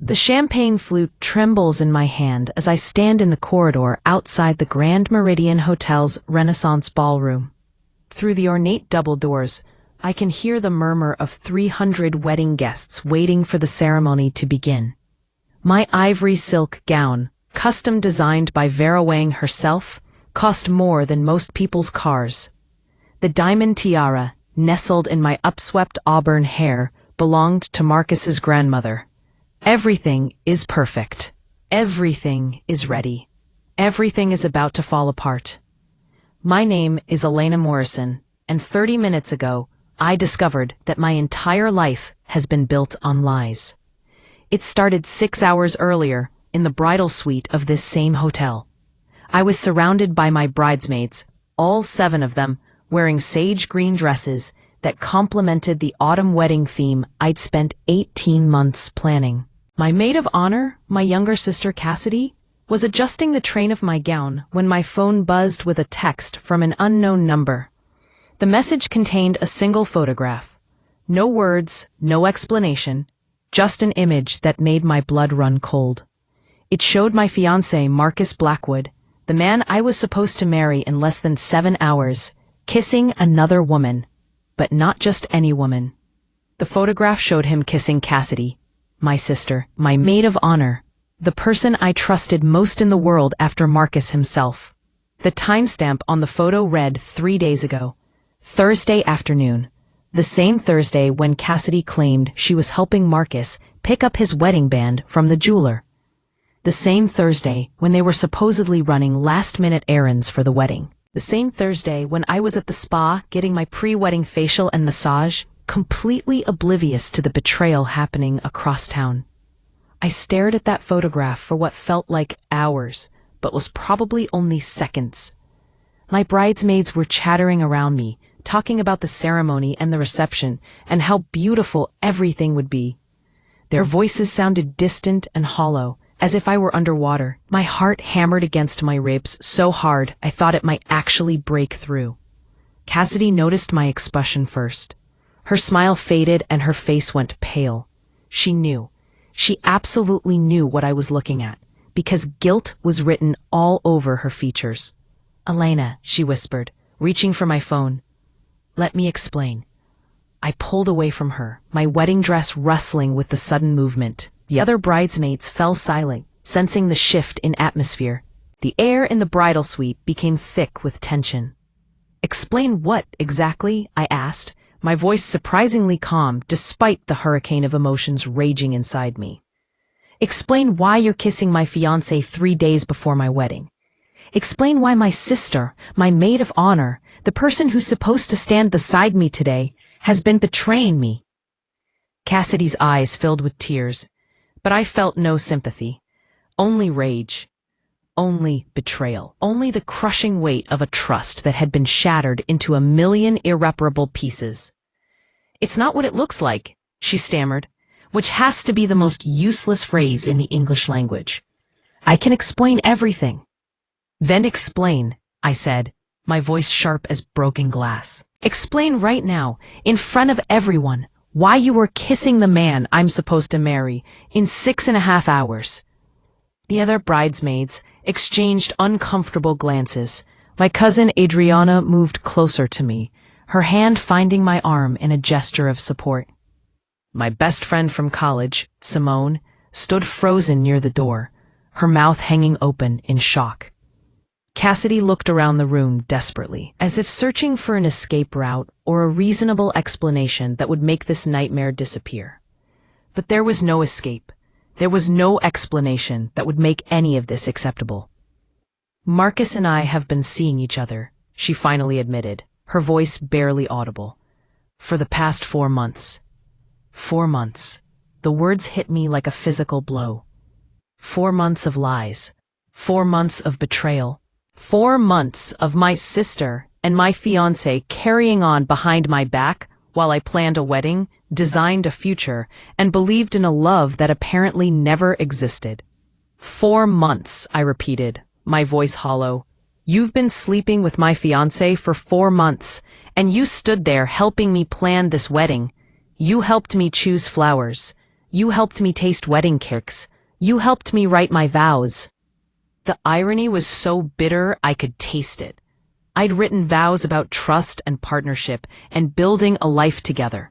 The champagne flute trembles in my hand as I stand in the corridor outside the Grand Meridian Hotel's Renaissance Ballroom. Through the ornate double doors, I can hear the murmur of 300 wedding guests waiting for the ceremony to begin. My ivory silk gown, custom designed by Vera Wang herself, cost more than most people's cars. The diamond tiara, nestled in my upswept auburn hair, belonged to Marcus's grandmother. Everything is perfect. Everything is ready. Everything is about to fall apart. My name is Elena Morrison, and 30 minutes ago, I discovered that my entire life has been built on lies. It started 6 hours earlier in the bridal suite of this same hotel. I was surrounded by my bridesmaids, all 7 of them, wearing sage green dresses that complemented the autumn wedding theme I'd spent 18 months planning. My maid of honor, my younger sister Cassidy, was adjusting the train of my gown when my phone buzzed with a text from an unknown number. The message contained a single photograph. No words, no explanation, just an image that made my blood run cold. It showed my fiancé, Marcus Blackwood, the man I was supposed to marry in less than 7 hours, kissing another woman, but not just any woman. The photograph showed him kissing Cassidy, my sister, my maid of honor, the person I trusted most in the world after Marcus himself. The timestamp on the photo read 3 days ago, Thursday afternoon, the same Thursday when Cassidy claimed she was helping Marcus pick up his wedding band from the jeweler. The same Thursday when they were supposedly running last-minute errands for the wedding. The same Thursday when I was at the spa getting my pre-wedding facial and massage, completely oblivious to the betrayal happening across town. I stared at that photograph for what felt like hours, but was probably only seconds. My bridesmaids were chattering around me, talking about the ceremony and the reception, and how beautiful everything would be. Their voices sounded distant and hollow, as if I were underwater. My heart hammered against my ribs so hard I thought it might actually break through. Cassidy noticed my expression first. Her smile faded and her face went pale. She knew. She absolutely knew what I was looking at, because guilt was written all over her features. "Elena," she whispered, reaching for my phone. "Let me explain." I pulled away from her, my wedding dress rustling with the sudden movement. The other bridesmaids fell silent, sensing the shift in atmosphere. The air in the bridal suite became thick with tension. "Explain what, exactly?" I asked, my voice surprisingly calm despite the hurricane of emotions raging inside me. "Explain why you're kissing my fiancé 3 days before my wedding. Explain why my sister, my maid of honor, the person who's supposed to stand beside me today, has been betraying me." Cassidy's eyes filled with tears, but I felt no sympathy. Only rage. Only betrayal. Only the crushing weight of a trust that had been shattered into a million irreparable pieces. "It's not what it looks like," she stammered, which has to be the most useless phrase in the English language. "I can explain everything." "Then explain," I said, my voice sharp as broken glass. "Explain right now, in front of everyone, why you were kissing the man I'm supposed to marry in 6.5 hours. The other bridesmaids exchanged uncomfortable glances. My cousin Adriana moved closer to me, her hand finding my arm in a gesture of support. My best friend from college, Simone, stood frozen near the door, her mouth hanging open in shock. Cassidy looked around the room desperately, as if searching for an escape route or a reasonable explanation that would make this nightmare disappear. But there was no escape. There was no explanation that would make any of this acceptable. "Marcus and I have been seeing each other," she finally admitted, her voice barely audible. "For the past 4 months. 4 months. The words hit me like a physical blow. 4 months of lies. 4 months of betrayal. 4 months of my sister and my fiancé carrying on behind my back while I planned a wedding, designed a future, and believed in a love that apparently never existed. 4 months, I repeated, my voice hollow. You've been sleeping with my fiancé for 4 months, and you stood there helping me plan this wedding. You helped me choose flowers. You helped me taste wedding cakes. You helped me write my vows. The irony was so bitter I could taste it. I'd written vows about trust and partnership and building a life together.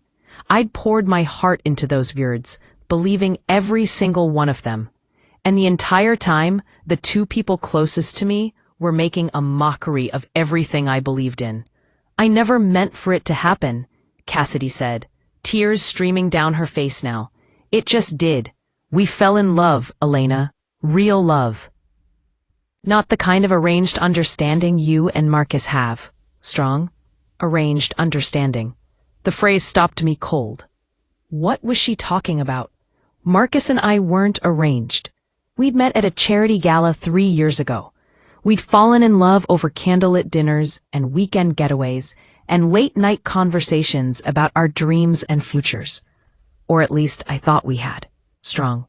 I'd poured my heart into those words, believing every single one of them. And the entire time, the two people closest to me were making a mockery of everything I believed in. I never meant for it to happen, Cassidy said, tears streaming down her face now. It just did. We fell in love, Elena. Real love. Not the kind of arranged understanding you and Marcus have. Strong. Arranged understanding. The phrase stopped me cold. What was she talking about? Marcus and I weren't arranged. We'd met at a charity gala 3 years ago. We'd fallen in love over candlelit dinners and weekend getaways and late-night conversations about our dreams and futures. Or at least I thought we had. Strong.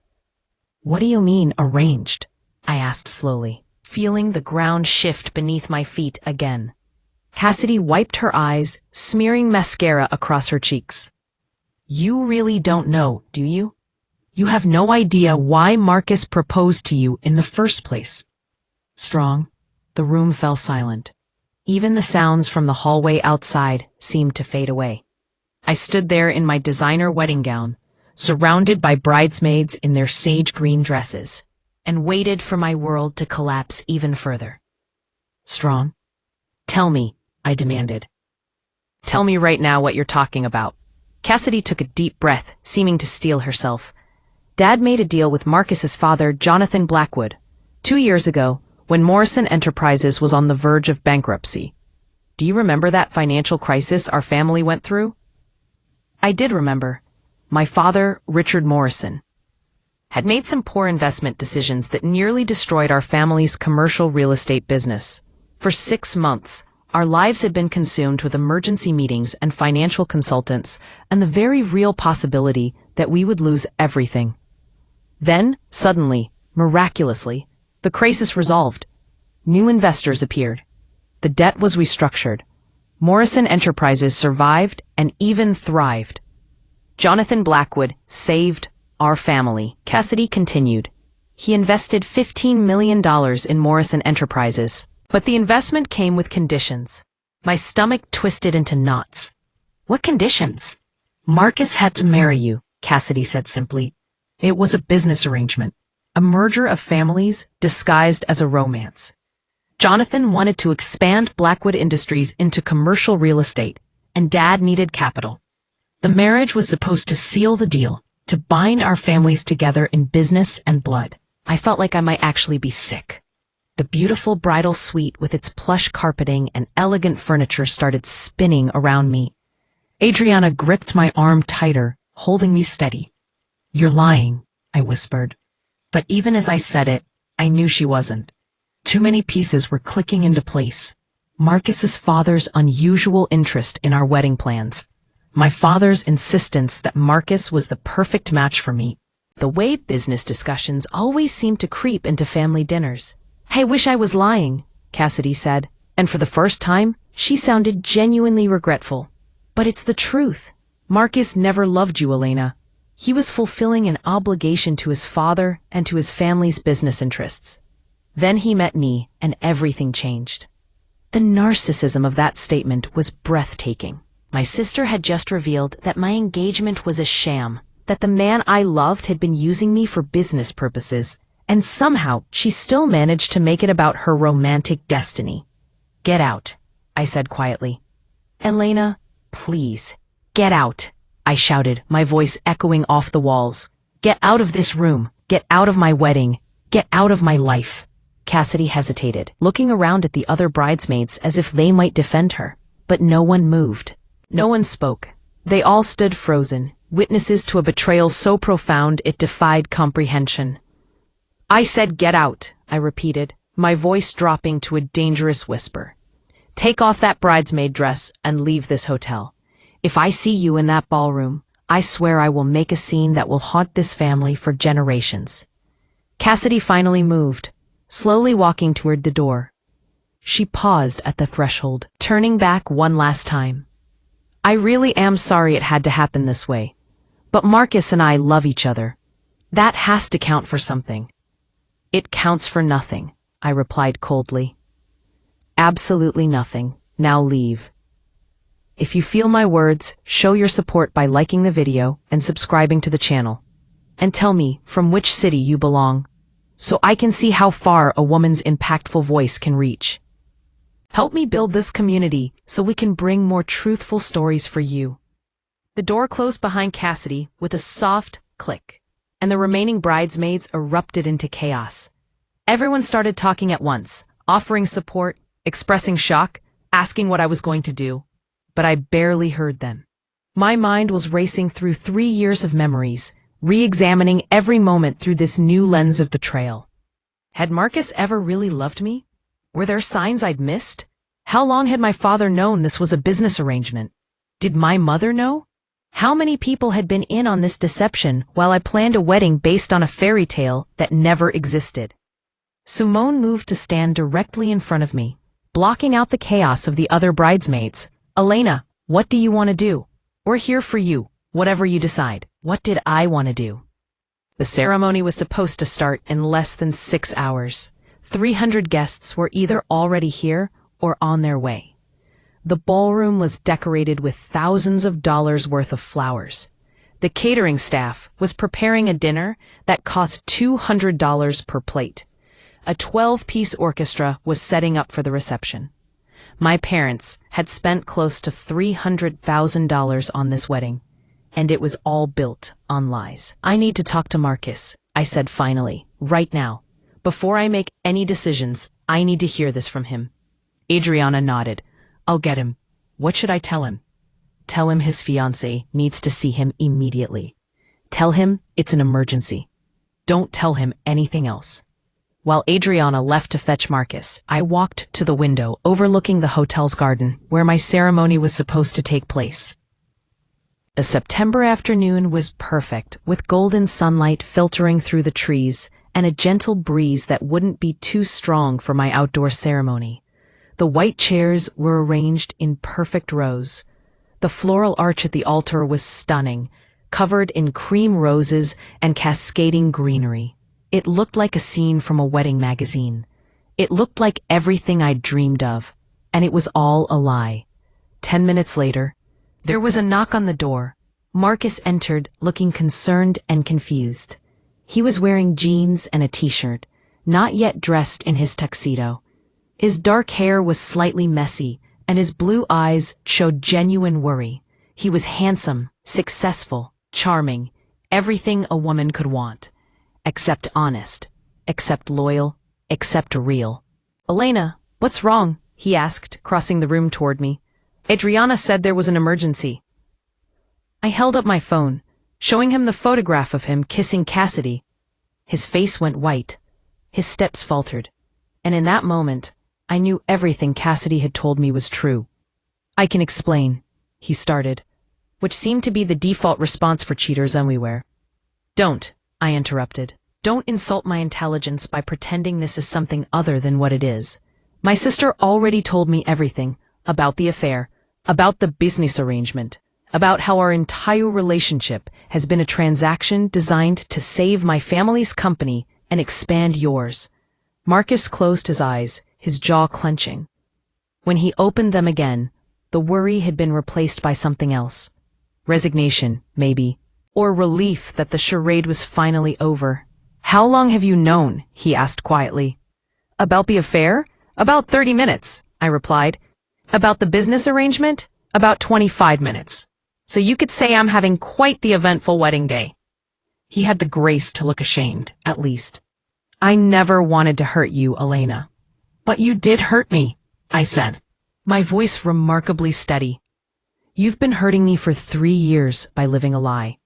What do you mean, arranged? I asked slowly, feeling the ground shift beneath my feet again. Cassidy wiped her eyes, smearing mascara across her cheeks. You really don't know, do you? You have no idea why Marcus proposed to you in the first place. Strong. The room fell silent. Even the sounds from the hallway outside seemed to fade away. I stood there in my designer wedding gown, surrounded by bridesmaids in their sage green dresses, and waited for my world to collapse even further. Strong. Tell me, I demanded. Tell me right now what you're talking about. Cassidy took a deep breath, seeming to steel herself. Dad made a deal with Marcus's father, Jonathan Blackwood, 2 years ago, when Morrison Enterprises was on the verge of bankruptcy. Do you remember that financial crisis our family went through? I did remember. My father, Richard Morrison, had made some poor investment decisions that nearly destroyed our family's commercial real estate business. For 6 months, our lives had been consumed with emergency meetings and financial consultants and the very real possibility that we would lose everything. Then, suddenly, miraculously, the crisis resolved. New investors appeared. The debt was restructured. Morrison Enterprises survived and even thrived. Jonathan Blackwood saved our family, Cassidy continued. He invested $15 million in Morrison Enterprises, but the investment came with conditions. My stomach twisted into knots. What conditions? Marcus had to marry you, Cassidy said simply. It was a business arrangement, a merger of families disguised as a romance. Jonathan wanted to expand Blackwood Industries into commercial real estate, and Dad needed capital. The marriage was supposed to seal the deal, to bind our families together in business and blood. I felt like I might actually be sick. The beautiful bridal suite with its plush carpeting and elegant furniture started spinning around me. Adriana gripped my arm tighter, holding me steady. You're lying, I whispered. But even as I said it, I knew she wasn't. Too many pieces were clicking into place. Marcus's father's unusual interest in our wedding plans. My father's insistence that Marcus was the perfect match for me. The way business discussions always seemed to creep into family dinners. I wish I was lying, Cassidy said, and for the first time, she sounded genuinely regretful. But it's the truth. Marcus never loved you, Elena. He was fulfilling an obligation to his father and to his family's business interests. Then he met me, and everything changed. The narcissism of that statement was breathtaking. My sister had just revealed that my engagement was a sham, that the man I loved had been using me for business purposes, and somehow she still managed to make it about her romantic destiny. Get out, I said quietly. Elena, please, get out, I shouted, my voice echoing off the walls. Get out of this room, get out of my wedding, get out of my life. Cassidy hesitated, looking around at the other bridesmaids as if they might defend her, but no one moved. No one spoke. They all stood frozen, witnesses to a betrayal so profound it defied comprehension. I said get out, I repeated, my voice dropping to a dangerous whisper. Take off that bridesmaid dress and leave this hotel. If I see you in that ballroom, I swear I will make a scene that will haunt this family for generations. Cassidy finally moved, slowly walking toward the door. She paused at the threshold, turning back one last time. I really am sorry it had to happen this way, But Marcus and I love each other. That has to count for something. It counts for nothing, I replied coldly. Absolutely nothing. Now leave. If you feel my words, show your support by liking the video and subscribing to the channel. And tell me from which city you belong, so I can see how far a woman's impactful voice can reach. Help me build this community so we can bring more truthful stories for you. The door closed behind Cassidy with a soft click, and the remaining bridesmaids erupted into chaos. Everyone started talking at once, offering support, expressing shock, asking what I was going to do. But I barely heard them. My mind was racing through 3 years of memories, re-examining every moment through this new lens of betrayal. Had Marcus ever really loved me? Were there signs I'd missed? How long had my father known this was a business arrangement? Did my mother know? How many people had been in on this deception while I planned a wedding based on a fairy tale that never existed? Simone moved to stand directly in front of me, blocking out the chaos of the other bridesmaids. Elena, what do you want to do? We're here for you, whatever you decide. What did I want to do? The ceremony was supposed to start in less than 6 hours. 300 guests were either already here or on their way. The ballroom was decorated with thousands of dollars worth of flowers. The catering staff was preparing a dinner that cost $200 per plate. A 12-piece orchestra was setting up for the reception. My parents had spent close to $300,000 on this wedding, and it was all built on lies. I need to talk to Marcus, I said finally, right now. Before I make any decisions, I need to hear this from him. Adriana nodded. I'll get him. What should I tell him? Tell him his fiancé needs to see him immediately. Tell him it's an emergency. Don't tell him anything else. While Adriana left to fetch Marcus, I walked to the window overlooking the hotel's garden where my ceremony was supposed to take place. A September afternoon was perfect, with golden sunlight filtering through the trees and a gentle breeze that wouldn't be too strong for my outdoor ceremony. The white chairs were arranged in perfect rows. The floral arch at the altar was stunning, covered in cream roses and cascading greenery. It looked like a scene from a wedding magazine. It looked like everything I'd dreamed of, and it was all a lie. 10 minutes later, there was a knock on the door. Marcus entered, looking concerned and confused. He was wearing jeans and a t-shirt, not yet dressed in his tuxedo. His dark hair was slightly messy, and his blue eyes showed genuine worry. He was handsome, successful, charming, everything a woman could want. Except honest, except loyal, except real. Elena, what's wrong? He asked, crossing the room toward me. Adriana said there was an emergency. I held up my phone, showing him the photograph of him kissing Cassidy. His face went white. His steps faltered. And in that moment, I knew everything Cassidy had told me was true. I can explain, he started, which seemed to be the default response for cheaters everywhere. Don't. I interrupted. Don't insult my intelligence by pretending this is something other than what it is. My sister already told me everything about the affair, about the business arrangement, about how our entire relationship has been a transaction designed to save my family's company and expand yours. Marcus closed his eyes, his jaw clenching. When he opened them again, the worry had been replaced by something else. Resignation, maybe. Or relief that the charade was finally over. How long have you known? He asked quietly. About the affair? About 30 minutes, I replied. About the business arrangement? About 25 minutes. So you could say I'm having quite the eventful wedding day. He had the grace to look ashamed, at least. I never wanted to hurt you, Elena. But you did hurt me, I said, my voice remarkably steady. You've been hurting me for 3 years by living a lie.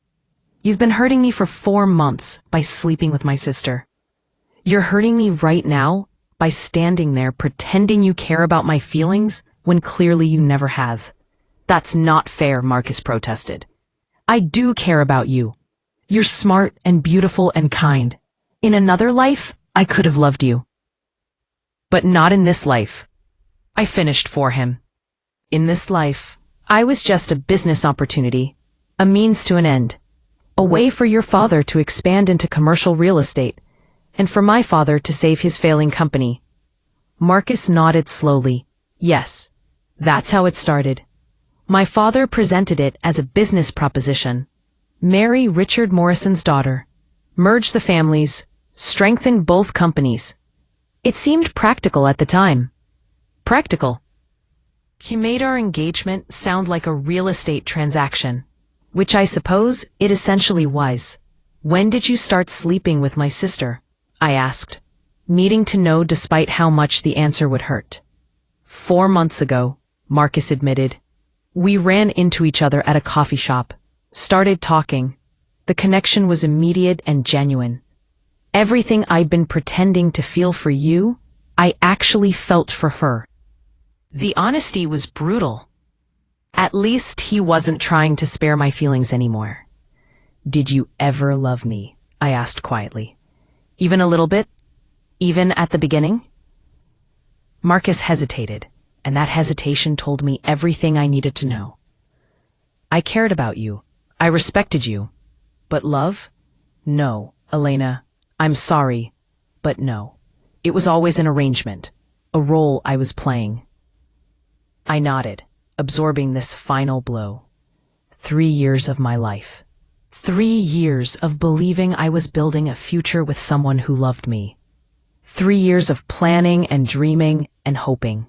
You've been hurting me for 4 months by sleeping with my sister. You're hurting me right now by standing there pretending you care about my feelings when clearly you never have. That's not fair, Marcus protested. I do care about you. You're smart and beautiful and kind. In another life, I could have loved you. But not in this life. I finished for him. In this life, I was just a business opportunity, a means to an end. A way for your father to expand into commercial real estate, and for my father to save his failing company. Marcus nodded slowly. Yes, that's how it started. My father presented it as a business proposition. Marry Richard Morrison's daughter. Merge the families. Strengthen both companies. It seemed practical at the time. Practical. He made our engagement sound like a real estate transaction, which I suppose it essentially was. When did you start sleeping with my sister? I asked, needing to know despite how much the answer would hurt. 4 months ago, Marcus admitted. We ran into each other at a coffee shop, started talking. The connection was immediate and genuine. Everything I'd been pretending to feel for you, I actually felt for her. The honesty was brutal. At least he wasn't trying to spare my feelings anymore. Did you ever love me? I asked quietly. Even a little bit? Even at the beginning? Marcus hesitated, and that hesitation told me everything I needed to know. I cared about you. I respected you. But love? No, Elena. I'm sorry, but no. It was always an arrangement, a role I was playing. I nodded, absorbing this final blow. 3 years of my life. 3 years of believing I was building a future with someone who loved me. 3 years of planning and dreaming and hoping.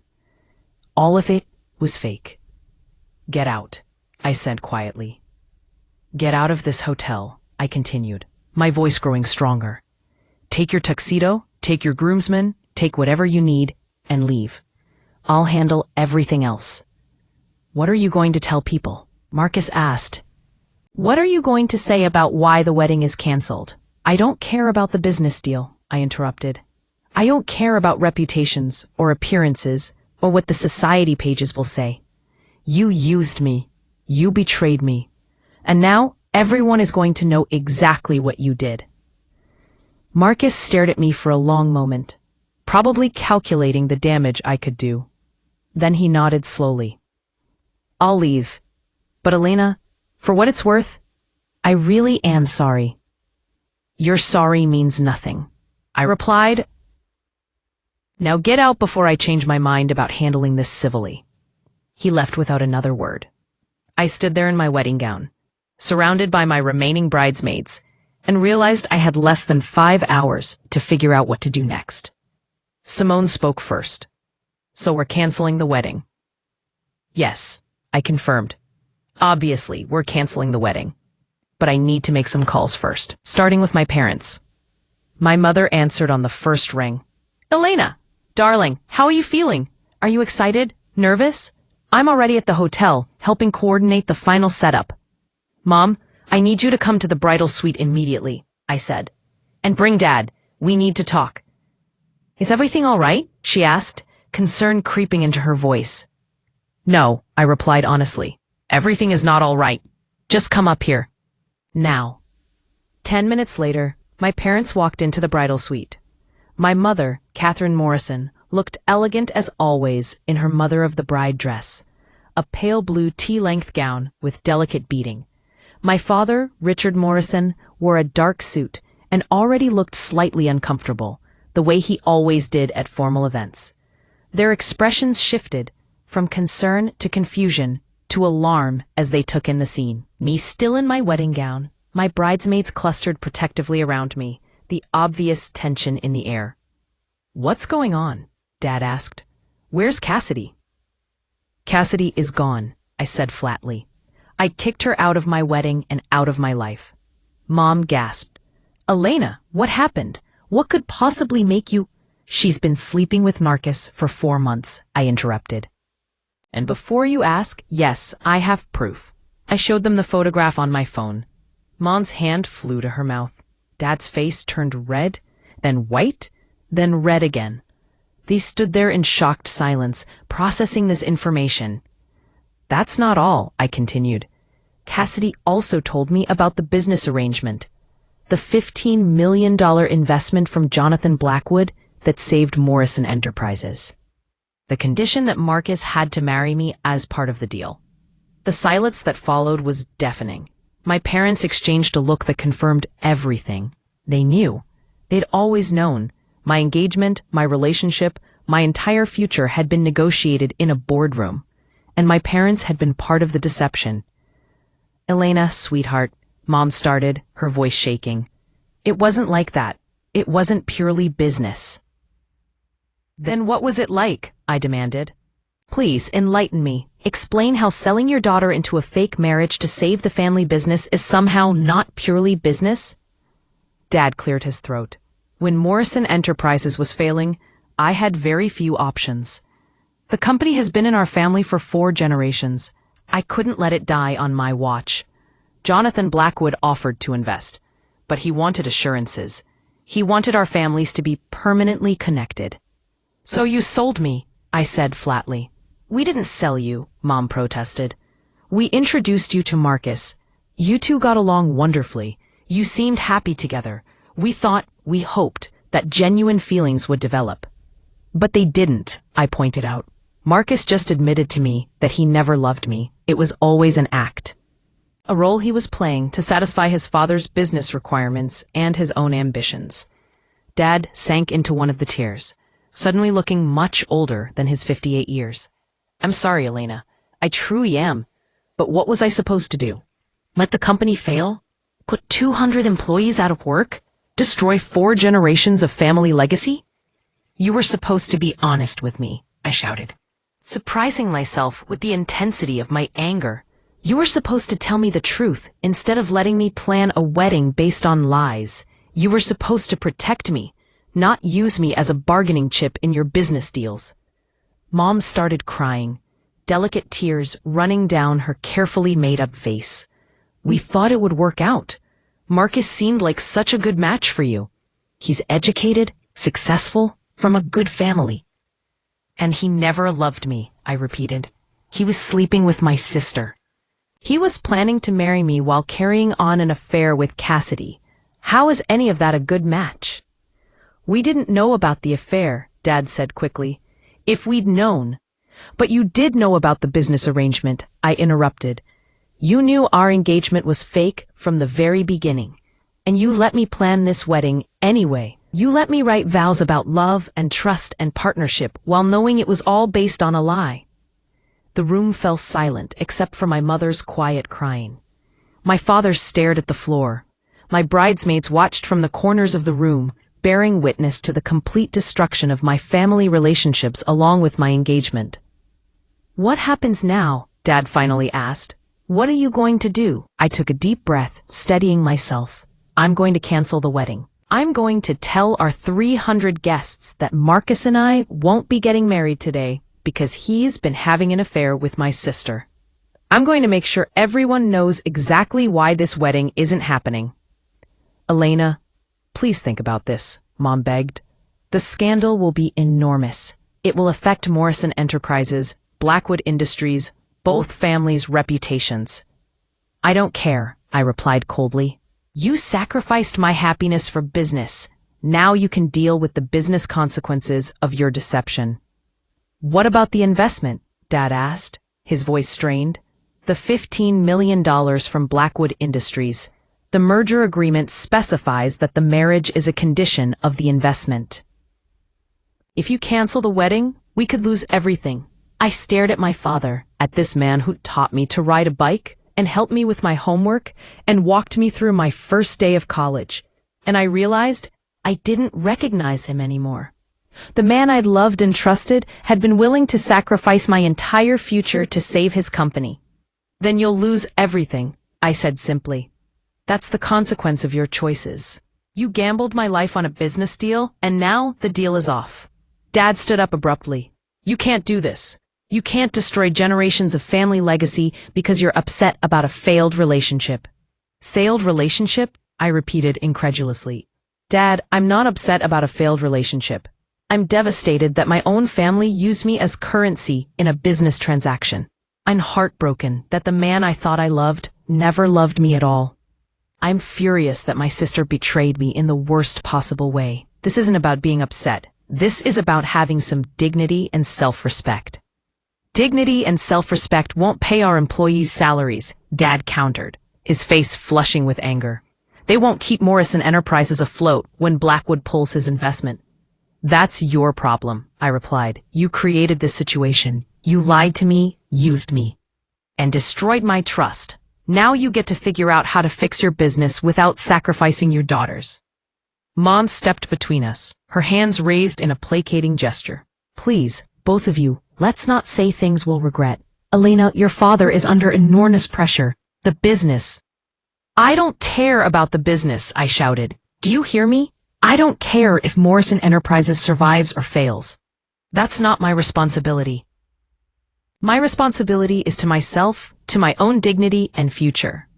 All of it was fake. Get out, I said quietly. Get out of this hotel, I continued, my voice growing stronger. Take your tuxedo, take your groomsmen, take whatever you need, and leave. I'll handle everything else. What are you going to tell people? Marcus asked. What are you going to say about why the wedding is canceled? I don't care about the business deal, I interrupted. I don't care about reputations or appearances or what the society pages will say. You used me. You betrayed me. And now everyone is going to know exactly what you did. Marcus stared at me for a long moment, probably calculating the damage I could do. Then he nodded slowly. I'll leave. But Elena, for what it's worth, I really am sorry. Your sorry means nothing, I replied. Now get out before I change my mind about handling this civilly. He left without another word. I stood there in my wedding gown, surrounded by my remaining bridesmaids, and realized I had less than 5 hours to figure out what to do next. Simone spoke first. So we're canceling the wedding. Yes, I confirmed. Obviously, we're canceling the wedding. But I need to make some calls first, starting with my parents. My mother answered on the first ring. Elena, darling, how are you feeling? Are you excited? Nervous? I'm already at the hotel, helping coordinate the final setup. Mom, I need you to come to the bridal suite immediately, I said. And bring Dad. We need to talk. Is everything all right? She asked, concern creeping into her voice. No, I replied honestly. Everything is not all right. Just come up here. Now. 10 minutes later, my parents walked into the bridal suite. My mother, Catherine Morrison, looked elegant as always in her mother of the bride dress, a pale blue tea-length gown with delicate beading. My father, Richard Morrison, wore a dark suit and already looked slightly uncomfortable, the way he always did at formal events. Their expressions shifted from concern to confusion to alarm as they took in the scene. Me still in my wedding gown, my bridesmaids clustered protectively around me, the obvious tension in the air. What's going on? Dad asked. Where's Cassidy? Cassidy is gone, I said flatly. I kicked her out of my wedding and out of my life. Mom gasped. Elena, what happened? What could possibly make you— She's been sleeping with Marcus for 4 months, I interrupted. And before you ask, yes, I have proof. I showed them the photograph on my phone. Mom's hand flew to her mouth. Dad's face turned red, then white, then red again. They stood there in shocked silence, processing this information. That's not all, I continued. Cassidy also told me about the business arrangement. The $15 million investment from Jonathan Blackwood that saved Morrison Enterprises. The condition that Marcus had to marry me as part of the deal. The silence that followed was deafening. My parents exchanged a look that confirmed everything. They knew. They'd always known. My engagement, my relationship, my entire future had been negotiated in a boardroom. And my parents had been part of the deception. "Elena, sweetheart," Mom started, her voice shaking. "It wasn't like that. It wasn't purely business." "Then what was it like?" I demanded. "Please enlighten me. Explain how selling your daughter into a fake marriage to save the family business is somehow not purely business." Dad cleared his throat. When Morrison Enterprises was failing, I had very few options. The company has been in our family for 4 generations. I couldn't let it die on my watch. Jonathan Blackwood offered to invest, but he wanted assurances. He wanted our families to be permanently connected. "So you sold me," I said flatly. "We didn't sell you," Mom protested. "We introduced you to Marcus. You two got along wonderfully. You seemed happy together. We thought, we hoped, that genuine feelings would develop." "But they didn't," I pointed out. "Marcus just admitted to me that he never loved me. It was always an act. A role he was playing to satisfy his father's business requirements and his own ambitions." Dad sank into one of the tears, suddenly looking much older than his 58 years. "I'm sorry, Elena. I truly am. But what was I supposed to do? Let the company fail? Put 200 employees out of work? Destroy 4 generations of family legacy?" "You were supposed to be honest with me," I shouted, surprising myself with the intensity of my anger. "You were supposed to tell me the truth instead of letting me plan a wedding based on lies. You were supposed to protect me, not use me as a bargaining chip in your business deals." Mom started crying, delicate tears running down her carefully made-up face. "We thought it would work out. Marcus seemed like such a good match for you. He's educated, successful, from a good family." "And he never loved me," I repeated. "He was sleeping with my sister. He was planning to marry me while carrying on an affair with Cassidy. How is any of that a good match?" "We didn't know about the affair," Dad said quickly. "If we'd known." "But you did know about the business arrangement," I interrupted. "You knew our engagement was fake from the very beginning. And you let me plan this wedding anyway. You let me write vows about love and trust and partnership while knowing it was all based on a lie." The room fell silent except for my mother's quiet crying. My father stared at the floor. My bridesmaids watched from the corners of the room, bearing witness to the complete destruction of my family relationships along with my engagement. "What happens now?" Dad finally asked. "What are you going to do?" I took a deep breath, steadying myself. "I'm going to cancel the wedding. I'm going to tell our 300 guests that Marcus and I won't be getting married today because he's been having an affair with my sister. I'm going to make sure everyone knows exactly why this wedding isn't happening." "Elena, please think about this," Mom begged. "The scandal will be enormous. It will affect Morrison Enterprises, Blackwood Industries, both families' reputations." "I don't care," I replied coldly. "You sacrificed my happiness for business. Now you can deal with the business consequences of your deception." "What about the investment?" Dad asked, his voice strained. "The $15 million from Blackwood Industries. The merger agreement specifies that the marriage is a condition of the investment." "If you cancel the wedding, we could lose everything." I stared at my father, at this man who taught me to ride a bike and helped me with my homework and walked me through my first day of college. And I realized I didn't recognize him anymore. The man I'd loved and trusted had been willing to sacrifice my entire future to save his company. "Then you'll lose everything," I said simply. "That's the consequence of your choices. You gambled my life on a business deal, and now the deal is off." Dad stood up abruptly. "You can't do this. You can't destroy generations of family legacy because you're upset about a failed relationship." "Failed relationship?" I repeated incredulously. "Dad, I'm not upset about a failed relationship. I'm devastated that my own family used me as currency in a business transaction. I'm heartbroken that the man I thought I loved never loved me at all. I'm furious that my sister betrayed me in the worst possible way. This isn't about being upset. This is about having some dignity and self-respect." "Dignity and self-respect won't pay our employees' salaries," Dad countered. his face flushing with anger. They won't keep Morrison Enterprises afloat when Blackwood pulls his investment. That's your problem, I replied. You created this situation. You lied to me, used me, and destroyed my trust. Now you get to figure out how to fix your business without sacrificing your daughters. Mom stepped between us, her hands raised in a placating gesture. Please, both of you, let's not say things we'll regret. Elena, your father is under enormous pressure. The business. I don't care about the business, I shouted. Do you hear me? I don't care if Morrison Enterprises survives or fails. That's not my responsibility. My responsibility is to myself, to my own dignity and future.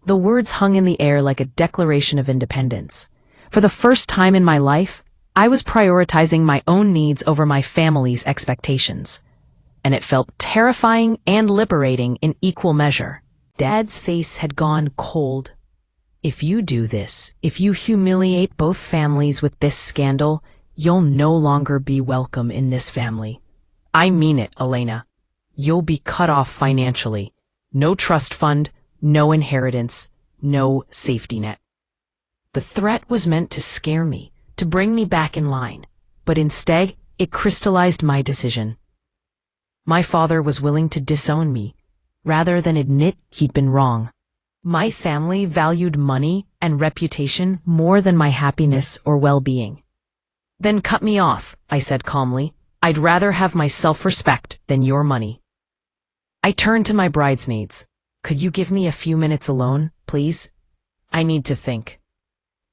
The words hung in the air like a declaration of independence. For the first time in my life, I was prioritizing my own needs over my family's expectations. And it felt terrifying and liberating in equal measure. Dad's face had gone cold. If you do this, if you humiliate both families with this scandal, you'll no longer be welcome in this family. I mean it, Elena. You'll be cut off financially. No trust fund, no inheritance, no safety net. The threat was meant to scare me, to bring me back in line, but instead, it crystallized my decision. My father was willing to disown me, rather than admit he'd been wrong. My family valued money and reputation more than my happiness or well-being. Then cut me off, I said calmly. I'd rather have my self-respect than your money. I turned to my bridesmaids. Could you give me a few minutes alone, please? I need to think.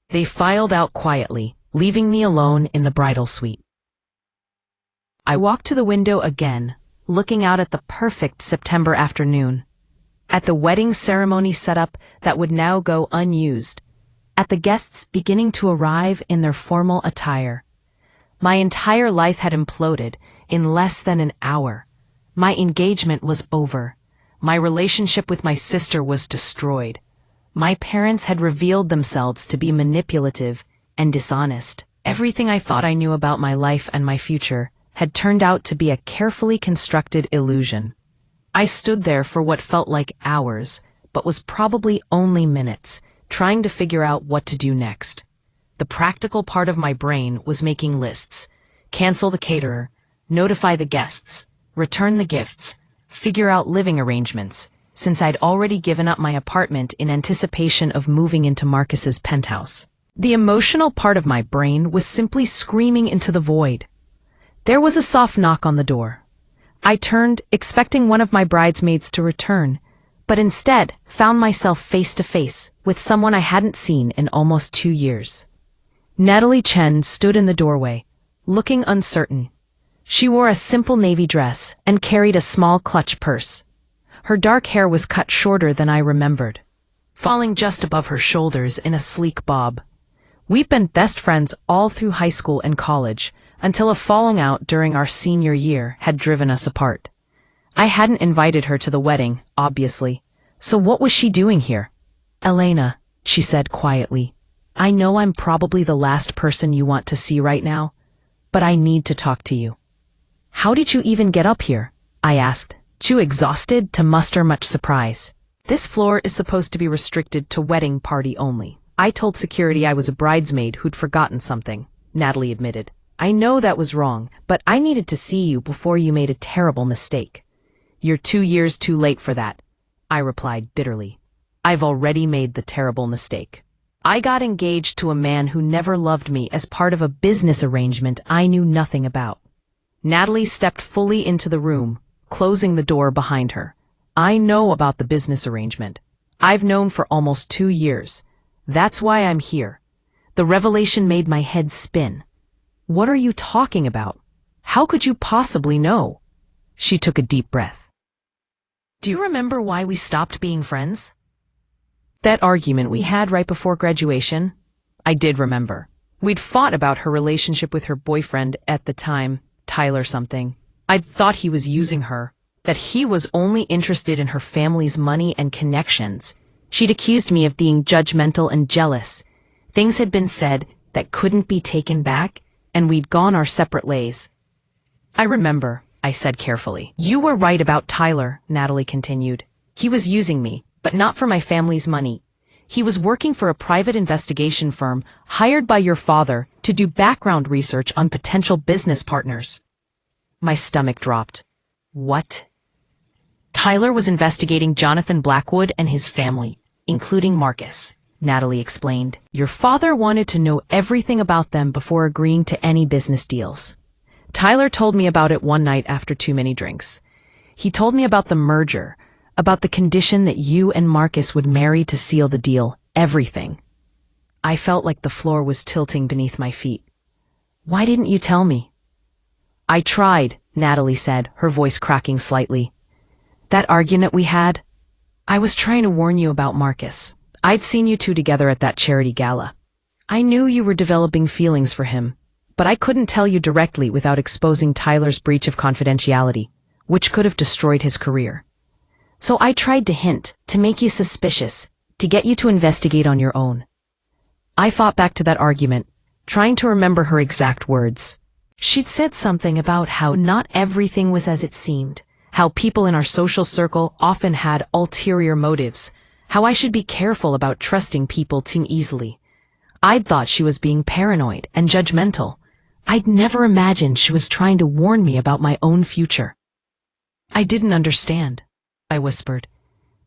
They filed out quietly, leaving me alone in the bridal suite. I walked to the window again, looking out at the perfect September afternoon, at the wedding ceremony setup that would now go unused, at the guests beginning to arrive in their formal attire. My entire life had imploded in less than an hour. My engagement was over. My relationship with my sister was destroyed. My parents had revealed themselves to be manipulative and dishonest. Everything I thought I knew about my life and my future had turned out to be a carefully constructed illusion. I stood there for what felt like hours, but was probably only minutes, trying to figure out what to do next. The practical part of my brain was making lists. Cancel the caterer, notify the guests, return the gifts, figure out living arrangements, since I'd already given up my apartment in anticipation of moving into Marcus's penthouse. The emotional part of my brain was simply screaming into the void. There was a soft knock on the door. I turned, expecting one of my bridesmaids to return, but instead found myself face to face with someone I hadn't seen in almost 2 years. Natalie Chen stood in the doorway, looking uncertain. She wore a simple navy dress and carried a small clutch purse. Her dark hair was cut shorter than I remembered, falling just above her shoulders in a sleek bob. We'd been best friends all through high school and college, until a falling out during our senior year had driven us apart. I hadn't invited her to the wedding, obviously, so what was she doing here? Elena, she said quietly, I know I'm probably the last person you want to see right now, but I need to talk to you. How did you even get up here? I asked, too exhausted to muster much surprise. This floor is supposed to be restricted to wedding party only. I told security I was a bridesmaid who'd forgotten something, Natalie admitted. I know that was wrong, but I needed to see you before you made a terrible mistake. You're 2 years too late for that, I replied bitterly. I've already made the terrible mistake. I got engaged to a man who never loved me as part of a business arrangement I knew nothing about. Natalie stepped fully into the room, closing the door behind her. I know about the business arrangement. I've known for almost 2 years. That's why I'm here. The revelation made my head spin. What are you talking about? How could you possibly know? She took a deep breath. Do you remember why we stopped being friends? That argument we had right before graduation? I did remember. We'd fought about her relationship with her boyfriend at the time, Tyler something. I'd thought he was using her, that he was only interested in her family's money and connections. She'd accused me of being judgmental and jealous. Things had been said that couldn't be taken back, and we'd gone our separate ways. I remember, I said carefully. You were right about Tyler, Natalie continued. He was using me, but not for my family's money. He was working for a private investigation firm hired by your father to do background research on potential business partners. My stomach dropped. What? Tyler was investigating Jonathan Blackwood and his family, including Marcus, Natalie explained. Your father wanted to know everything about them before agreeing to any business deals. Tyler told me about it one night after too many drinks. He told me about the merger, about the condition that you and Marcus would marry to seal the deal, everything. I felt like the floor was tilting beneath my feet. Why didn't you tell me? I tried, Natalie said, her voice cracking slightly. That argument we had? I was trying to warn you about Marcus. I'd seen you two together at that charity gala. I knew you were developing feelings for him, but I couldn't tell you directly without exposing Tyler's breach of confidentiality, which could have destroyed his career. So I tried to hint, to make you suspicious, to get you to investigate on your own. I fought back to that argument, trying to remember her exact words. She'd said something about how not everything was as it seemed, how people in our social circle often had ulterior motives, how I should be careful about trusting people too easily. I'd thought she was being paranoid and judgmental. I'd never imagined she was trying to warn me about my own future. I didn't understand, I whispered.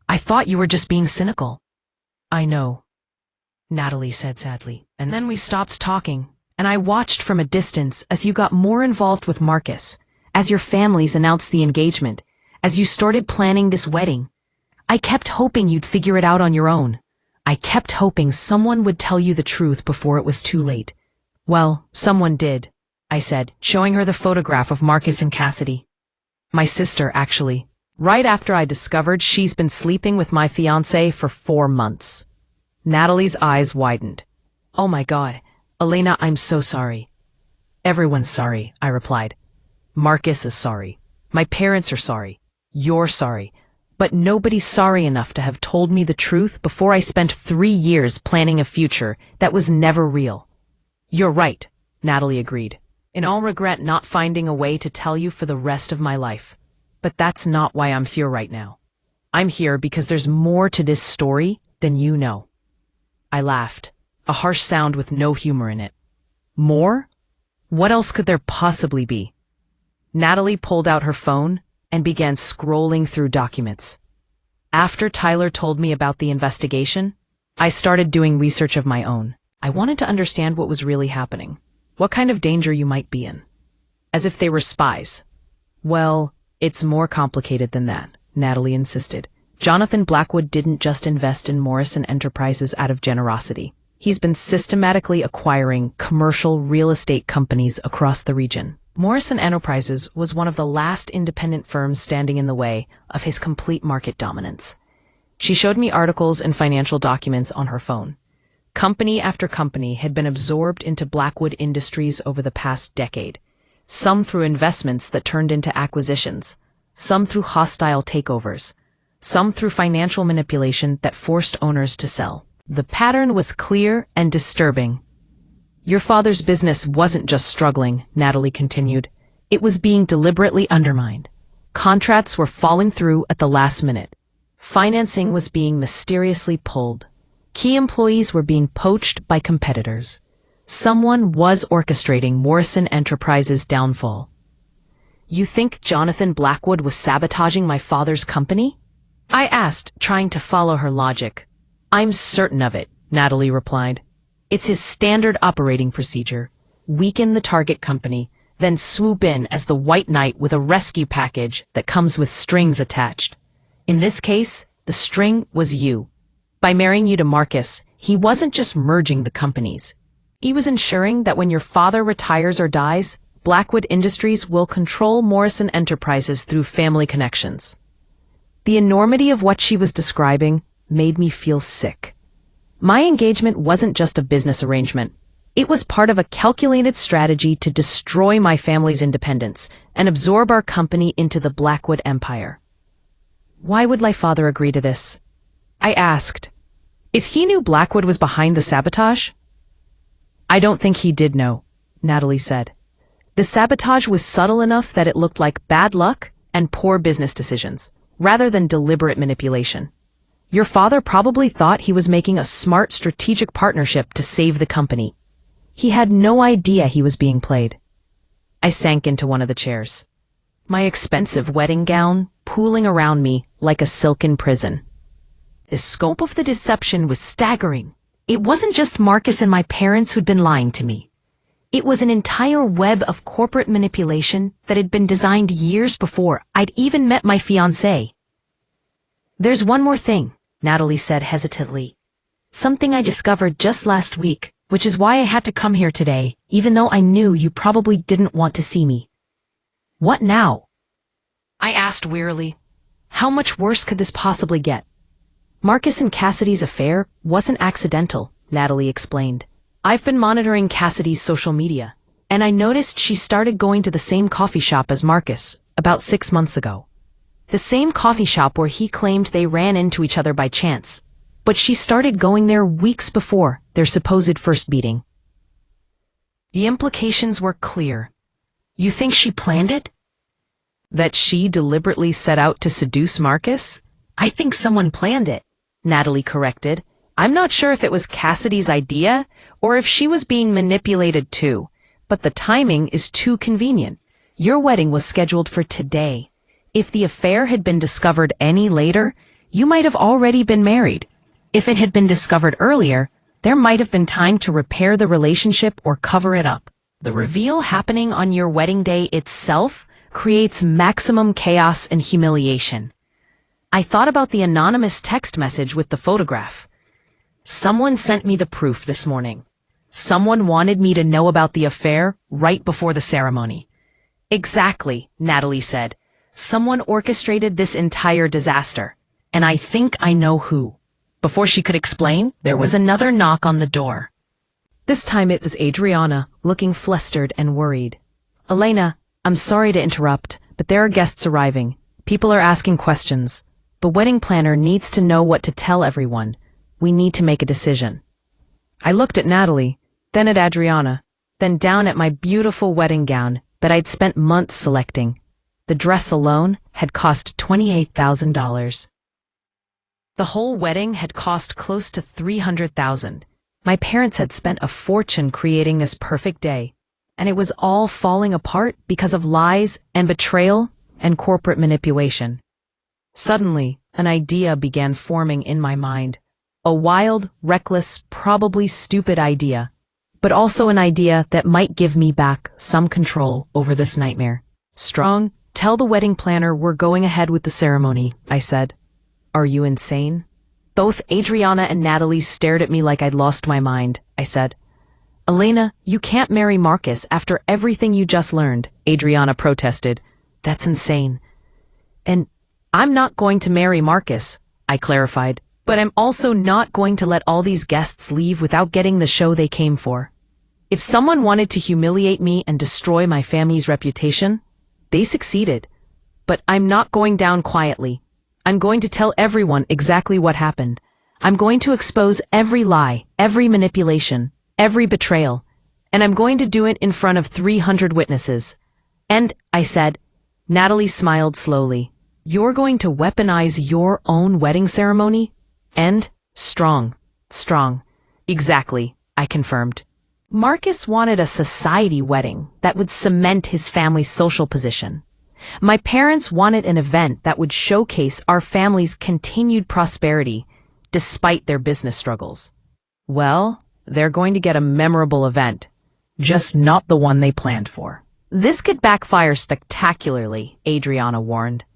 I thought you were just being cynical. I know, Natalie said sadly. And then we stopped talking, and I watched from a distance as you got more involved with Marcus, as your families announced the engagement, as you started planning this wedding. I kept hoping you'd figure it out on your own. I kept hoping someone would tell you the truth before it was too late. Well, someone did, I said, showing her the photograph of Marcus and Cassidy. My sister, actually. Right after I discovered she's been sleeping with my fiancé for 4 months. Natalie's eyes widened. Oh my God, Elena, I'm so sorry. Everyone's sorry, I replied. Marcus is sorry. My parents are sorry. You're sorry. But nobody's sorry enough to have told me the truth before I spent 3 years planning a future that was never real. You're right, Natalie agreed. And I'll regret not finding a way to tell you for the rest of my life. But that's not why I'm here right now. I'm here because there's more to this story than you know. I laughed, a harsh sound with no humor in it. More? What else could there possibly be? Natalie pulled out her phone and began scrolling through documents. After Tyler told me about the investigation, I started doing research of my own. I wanted to understand what was really happening, what kind of danger you might be in. As if they were spies. Well, it's more complicated than that, Natalie insisted. Jonathan Blackwood didn't just invest in Morrison Enterprises out of generosity. He's been systematically acquiring commercial real estate companies across the region. Morrison Enterprises was one of the last independent firms standing in the way of his complete market dominance. She showed me articles and financial documents on her phone. Company after company had been absorbed into Blackwood Industries over the past decade, some through investments that turned into acquisitions, some through hostile takeovers, some through financial manipulation that forced owners to sell. The pattern was clear and disturbing. Your father's business wasn't just struggling, Natalie continued. It was being deliberately undermined. Contracts were falling through at the last minute. Financing was being mysteriously pulled. Key employees were being poached by competitors. Someone was orchestrating Morrison Enterprises' downfall. You think Jonathan Blackwood was sabotaging my father's company? I asked, trying to follow her logic. I'm certain of it, Natalie replied. It's his standard operating procedure. Weaken the target company, then swoop in as the white knight with a rescue package that comes with strings attached. In this case, the string was you. By marrying you to Marcus, he wasn't just merging the companies. He was ensuring that when your father retires or dies, Blackwood Industries will control Morrison Enterprises through family connections. The enormity of what she was describing made me feel sick. My engagement wasn't just a business arrangement. It was part of a calculated strategy to destroy my family's independence and absorb our company into the Blackwood empire. Why would my father agree to this? I asked. If he knew Blackwood was behind the sabotage? I don't think he did know, Natalie said. The sabotage was subtle enough that it looked like bad luck and poor business decisions, rather than deliberate manipulation. Your father probably thought he was making a smart strategic partnership to save the company. He had no idea he was being played. I sank into one of the chairs, my expensive wedding gown pooling around me like a silken prison. The scope of the deception was staggering. It wasn't just Marcus and my parents who'd been lying to me. It was an entire web of corporate manipulation that had been designed years before I'd even met my fiancé. There's one more thing, Natalie said hesitantly. Something I discovered just last week, which is why I had to come here today, even though I knew you probably didn't want to see me. What now? I asked wearily. How much worse could this possibly get? Marcus and Cassidy's affair wasn't accidental, Natalie explained. I've been monitoring Cassidy's social media, and I noticed she started going to the same coffee shop as Marcus about 6 months ago. The same coffee shop where he claimed they ran into each other by chance, but she started going there weeks before their supposed first meeting. The implications were clear. You think she planned it? That she deliberately set out to seduce Marcus? I think someone planned it, Natalie corrected. I'm not sure if it was Cassidy's idea or if she was being manipulated too, but the timing is too convenient. Your wedding was scheduled for today. If the affair had been discovered any later, you might have already been married. If it had been discovered earlier, there might have been time to repair the relationship or cover it up. The reveal happening on your wedding day itself creates maximum chaos and humiliation. I thought about the anonymous text message with the photograph. Someone sent me the proof this morning. Someone wanted me to know about the affair right before the ceremony. Exactly, Natalie said. Someone orchestrated this entire disaster, and I think I know who. Before she could explain, there was another knock on the door. This time it was Adriana, looking flustered and worried. Elena, I'm sorry to interrupt, but there are guests arriving. People are asking questions. The wedding planner needs to know what to tell everyone. We need to make a decision. I looked at Natalie, then at Adriana, then down at my beautiful wedding gown that I'd spent months selecting. The dress alone had cost $28,000. The whole wedding had cost close to $300,000. My parents had spent a fortune creating this perfect day, and it was all falling apart because of lies and betrayal and corporate manipulation. Suddenly, an idea began forming in my mind. A wild, reckless, probably stupid idea, but also an idea that might give me back some control over this nightmare. Strong, tell the wedding planner we're going ahead with the ceremony, I said. Are you insane? Both Adriana and Natalie stared at me like I'd lost my mind, I said. Elena, you can't marry Marcus after everything you just learned, Adriana protested. That's insane. And I'm not going to marry Marcus, I clarified, but I'm also not going to let all these guests leave without getting the show they came for. If someone wanted to humiliate me and destroy my family's reputation, they succeeded. But I'm not going down quietly. I'm going to tell everyone exactly what happened. I'm going to expose every lie, every manipulation, every betrayal, and I'm going to do it in front of 300 witnesses. And, I said, Natalie smiled slowly, you're going to weaponize your own wedding ceremony? And, strong. Exactly, I confirmed. Marcus wanted a society wedding that would cement his family's social position. My parents wanted an event that would showcase our family's continued prosperity despite their business struggles. Well, they're going to get a memorable event, just not the one they planned for. This could backfire spectacularly, Adriana warned.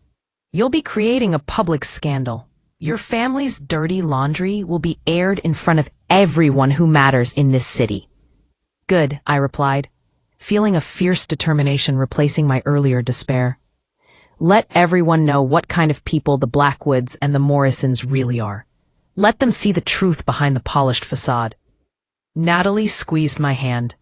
You'll be creating a public scandal. Your family's dirty laundry will be aired in front of everyone who matters in this city. Good, I replied, feeling a fierce determination replacing my earlier despair. Let everyone know what kind of people the Blackwoods and the Morrisons really are. Let them see the truth behind the polished facade. Natalie squeezed my hand.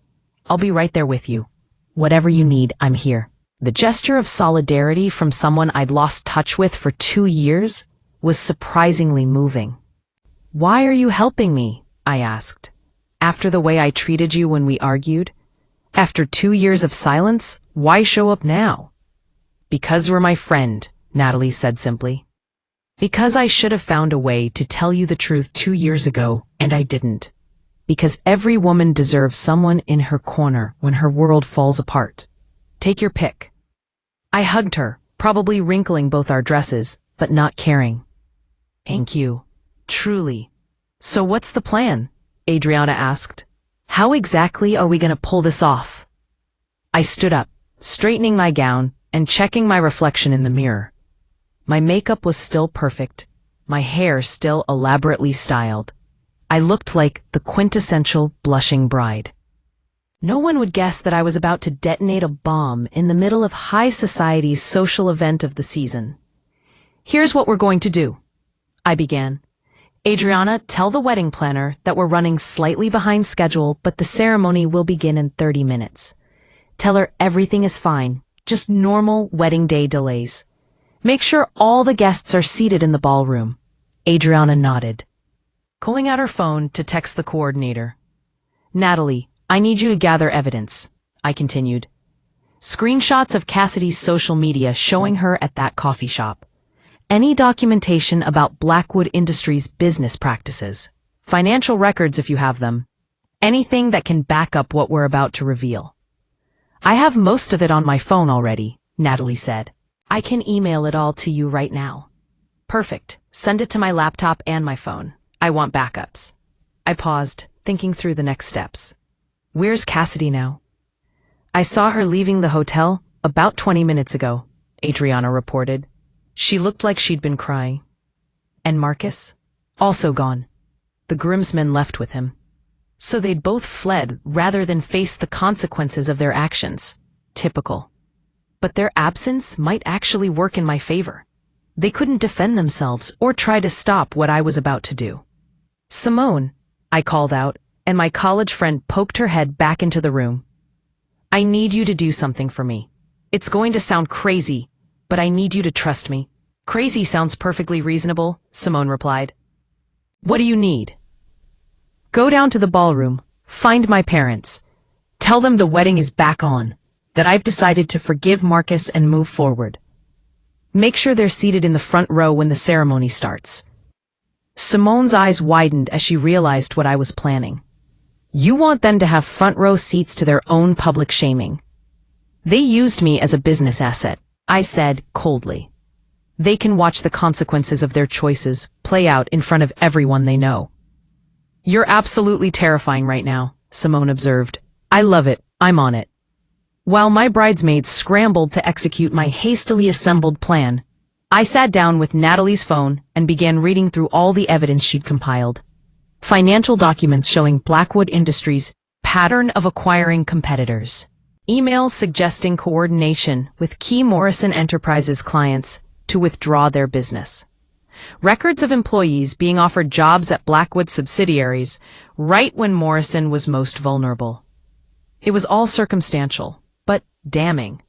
I'll be right there with you. Whatever you need, I'm here. The gesture of solidarity from someone I'd lost touch with for 2 years was surprisingly moving. Why are you helping me? I asked. After the way I treated you when we argued? After 2 years of silence, why show up now? Because you're my friend, Natalie said simply. Because I should have found a way to tell you the truth 2 years ago, and I didn't. Because every woman deserves someone in her corner when her world falls apart. Take your pick. I hugged her, probably wrinkling both our dresses, but not caring. Thank you. Truly. So what's the plan? Adriana asked. How exactly are we going to pull this off? I stood up, straightening my gown and checking my reflection in the mirror. My makeup was still perfect, my hair still elaborately styled. I looked like the quintessential blushing bride. No one would guess that I was about to detonate a bomb in the middle of high society's social event of the season. Here's what we're going to do, I began. Adriana, tell the wedding planner that we're running slightly behind schedule, but the ceremony will begin in 30 minutes. Tell her everything is fine, just normal wedding day delays. Make sure all the guests are seated in the ballroom. Adriana nodded, pulling out her phone to text the coordinator. Natalie, I need you to gather evidence, I continued. Screenshots of Cassidy's social media showing her at that coffee shop. Any documentation about Blackwood Industries' business practices. Financial records if you have them. Anything that can back up what we're about to reveal. I have most of it on my phone already, Natalie said. I can email it all to you right now. Perfect. Send it to my laptop and my phone. I want backups. I paused, thinking through the next steps. Where's Cassidy now? I saw her leaving the hotel about 20 minutes ago, Adriana reported. She looked like she'd been crying. And Marcus? Also gone. The groomsmen left with him. So they'd both fled rather than face the consequences of their actions. Typical. But their absence might actually work in my favor. They couldn't defend themselves or try to stop what I was about to do. Simone, I called out, and my college friend poked her head back into the room. I need you to do something for me. It's going to sound crazy, but I need you to trust me. Crazy sounds perfectly reasonable, Simone replied. What do you need? Go down to the ballroom, find my parents. Tell them the wedding is back on, that I've decided to forgive Marcus and move forward. Make sure they're seated in the front row when the ceremony starts. Simone's eyes widened as she realized what I was planning. You want them to have front row seats to their own public shaming. They used me as a business asset, I said coldly. They can watch the consequences of their choices play out in front of everyone they know. You're absolutely terrifying right now, Simone observed. I love it. I'm on it. While my bridesmaids scrambled to execute my hastily assembled plan, I sat down with Natalie's phone and began reading through all the evidence she'd compiled. Financial documents showing Blackwood Industries' pattern of acquiring competitors. Emails suggesting coordination with key Morrison Enterprises clients to withdraw their business. Records of employees being offered jobs at Blackwood subsidiaries right when Morrison was most vulnerable. It was all circumstantial, but damning.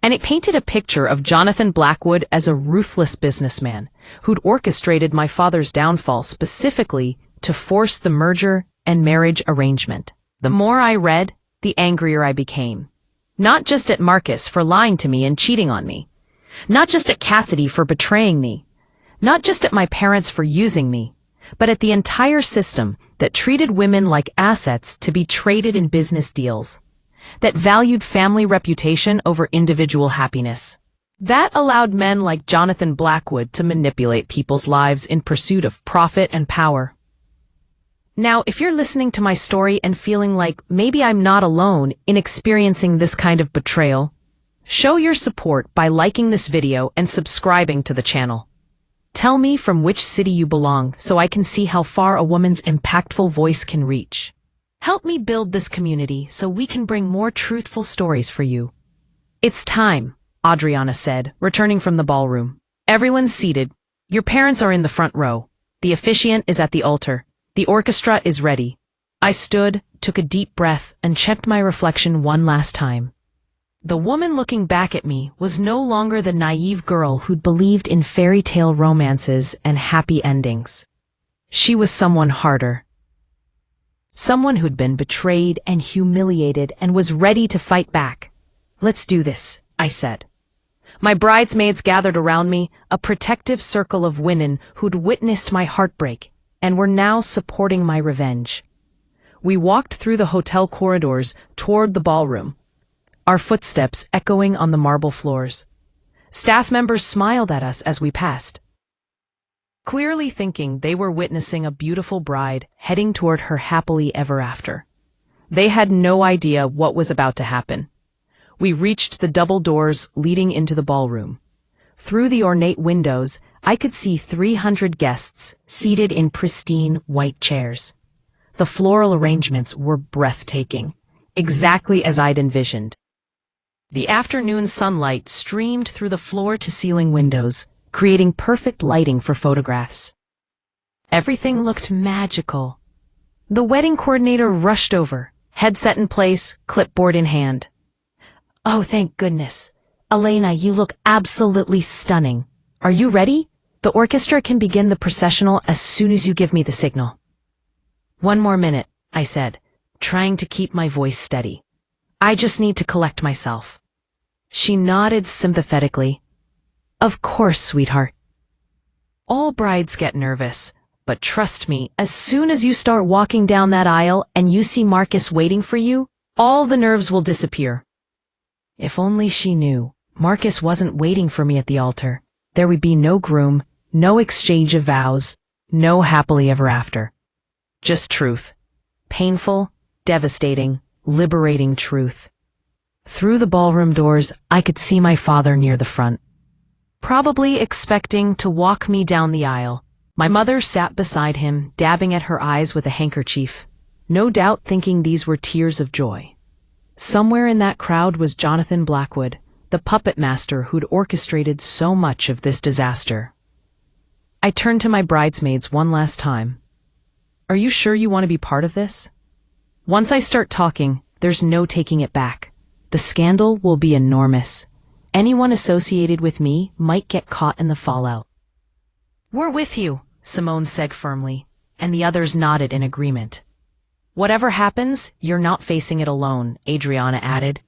And it painted a picture of Jonathan Blackwood as a ruthless businessman who'd orchestrated my father's downfall specifically to force the merger and marriage arrangement. The more I read, the angrier I became. Not just at Marcus for lying to me and cheating on me. Not just at Cassidy for betraying me. Not just at my parents for using me, but at the entire system that treated women like assets to be traded in business deals. That valued family reputation over individual happiness. That allowed men like Jonathan Blackwood to manipulate people's lives in pursuit of profit and power. Now, if you're listening to my story and feeling like maybe I'm not alone in experiencing this kind of betrayal, show your support by liking this video and subscribing to the channel. Tell me from which city you belong so I can see how far a woman's impactful voice can reach. Help me build this community so we can bring more truthful stories for you. It's time, Adriana said, returning from the ballroom. Everyone's seated. Your parents are in the front row. The officiant is at the altar. The orchestra is ready. I stood, took a deep breath, and checked my reflection one last time. The woman looking back at me was no longer the naive girl who'd believed in fairy tale romances and happy endings. She was someone harder. Someone who'd been betrayed and humiliated and was ready to fight back. Let's do this, I said. My bridesmaids gathered around me, a protective circle of women who'd witnessed my heartbreak and were now supporting my revenge. We walked through the hotel corridors toward the ballroom, our footsteps echoing on the marble floors. Staff members smiled at us as we passed, clearly thinking they were witnessing a beautiful bride heading toward her happily ever after. They had no idea what was about to happen. We reached the double doors leading into the ballroom. Through the ornate windows, I could see 300 guests seated in pristine white chairs. The floral arrangements were breathtaking, exactly as I'd envisioned. The afternoon sunlight streamed through the floor-to-ceiling windows, creating perfect lighting for photographs. Everything looked magical. The wedding coordinator rushed over, headset in place, clipboard in hand. "Oh, thank goodness. Elena, you look absolutely stunning. Are you ready? The orchestra can begin the processional as soon as you give me the signal." "1 more minute," I said, trying to keep my voice steady. "I just need to collect myself." She nodded sympathetically. "Of course, sweetheart." All brides get nervous, but trust me, as soon as you start walking down that aisle and you see Marcus waiting for you, all the nerves will disappear. If only she knew, Marcus wasn't waiting for me at the altar. There would be no groom, no exchange of vows, no happily ever after. Just truth. Painful, devastating, liberating truth. Through the ballroom doors, I could see my father near the front, probably expecting to walk me down the aisle. My mother sat beside him, dabbing at her eyes with a handkerchief, no doubt thinking these were tears of joy. Somewhere in that crowd was Jonathan Blackwood, the puppet master who'd orchestrated so much of this disaster. I turned to my bridesmaids one last time. "Are you sure you want to be part of this? Once I start talking, there's no taking it back. The scandal will be enormous. Anyone associated with me might get caught in the fallout." "We're with you," Simone said firmly, and the others nodded in agreement. "Whatever happens, you're not facing it alone," Adriana added.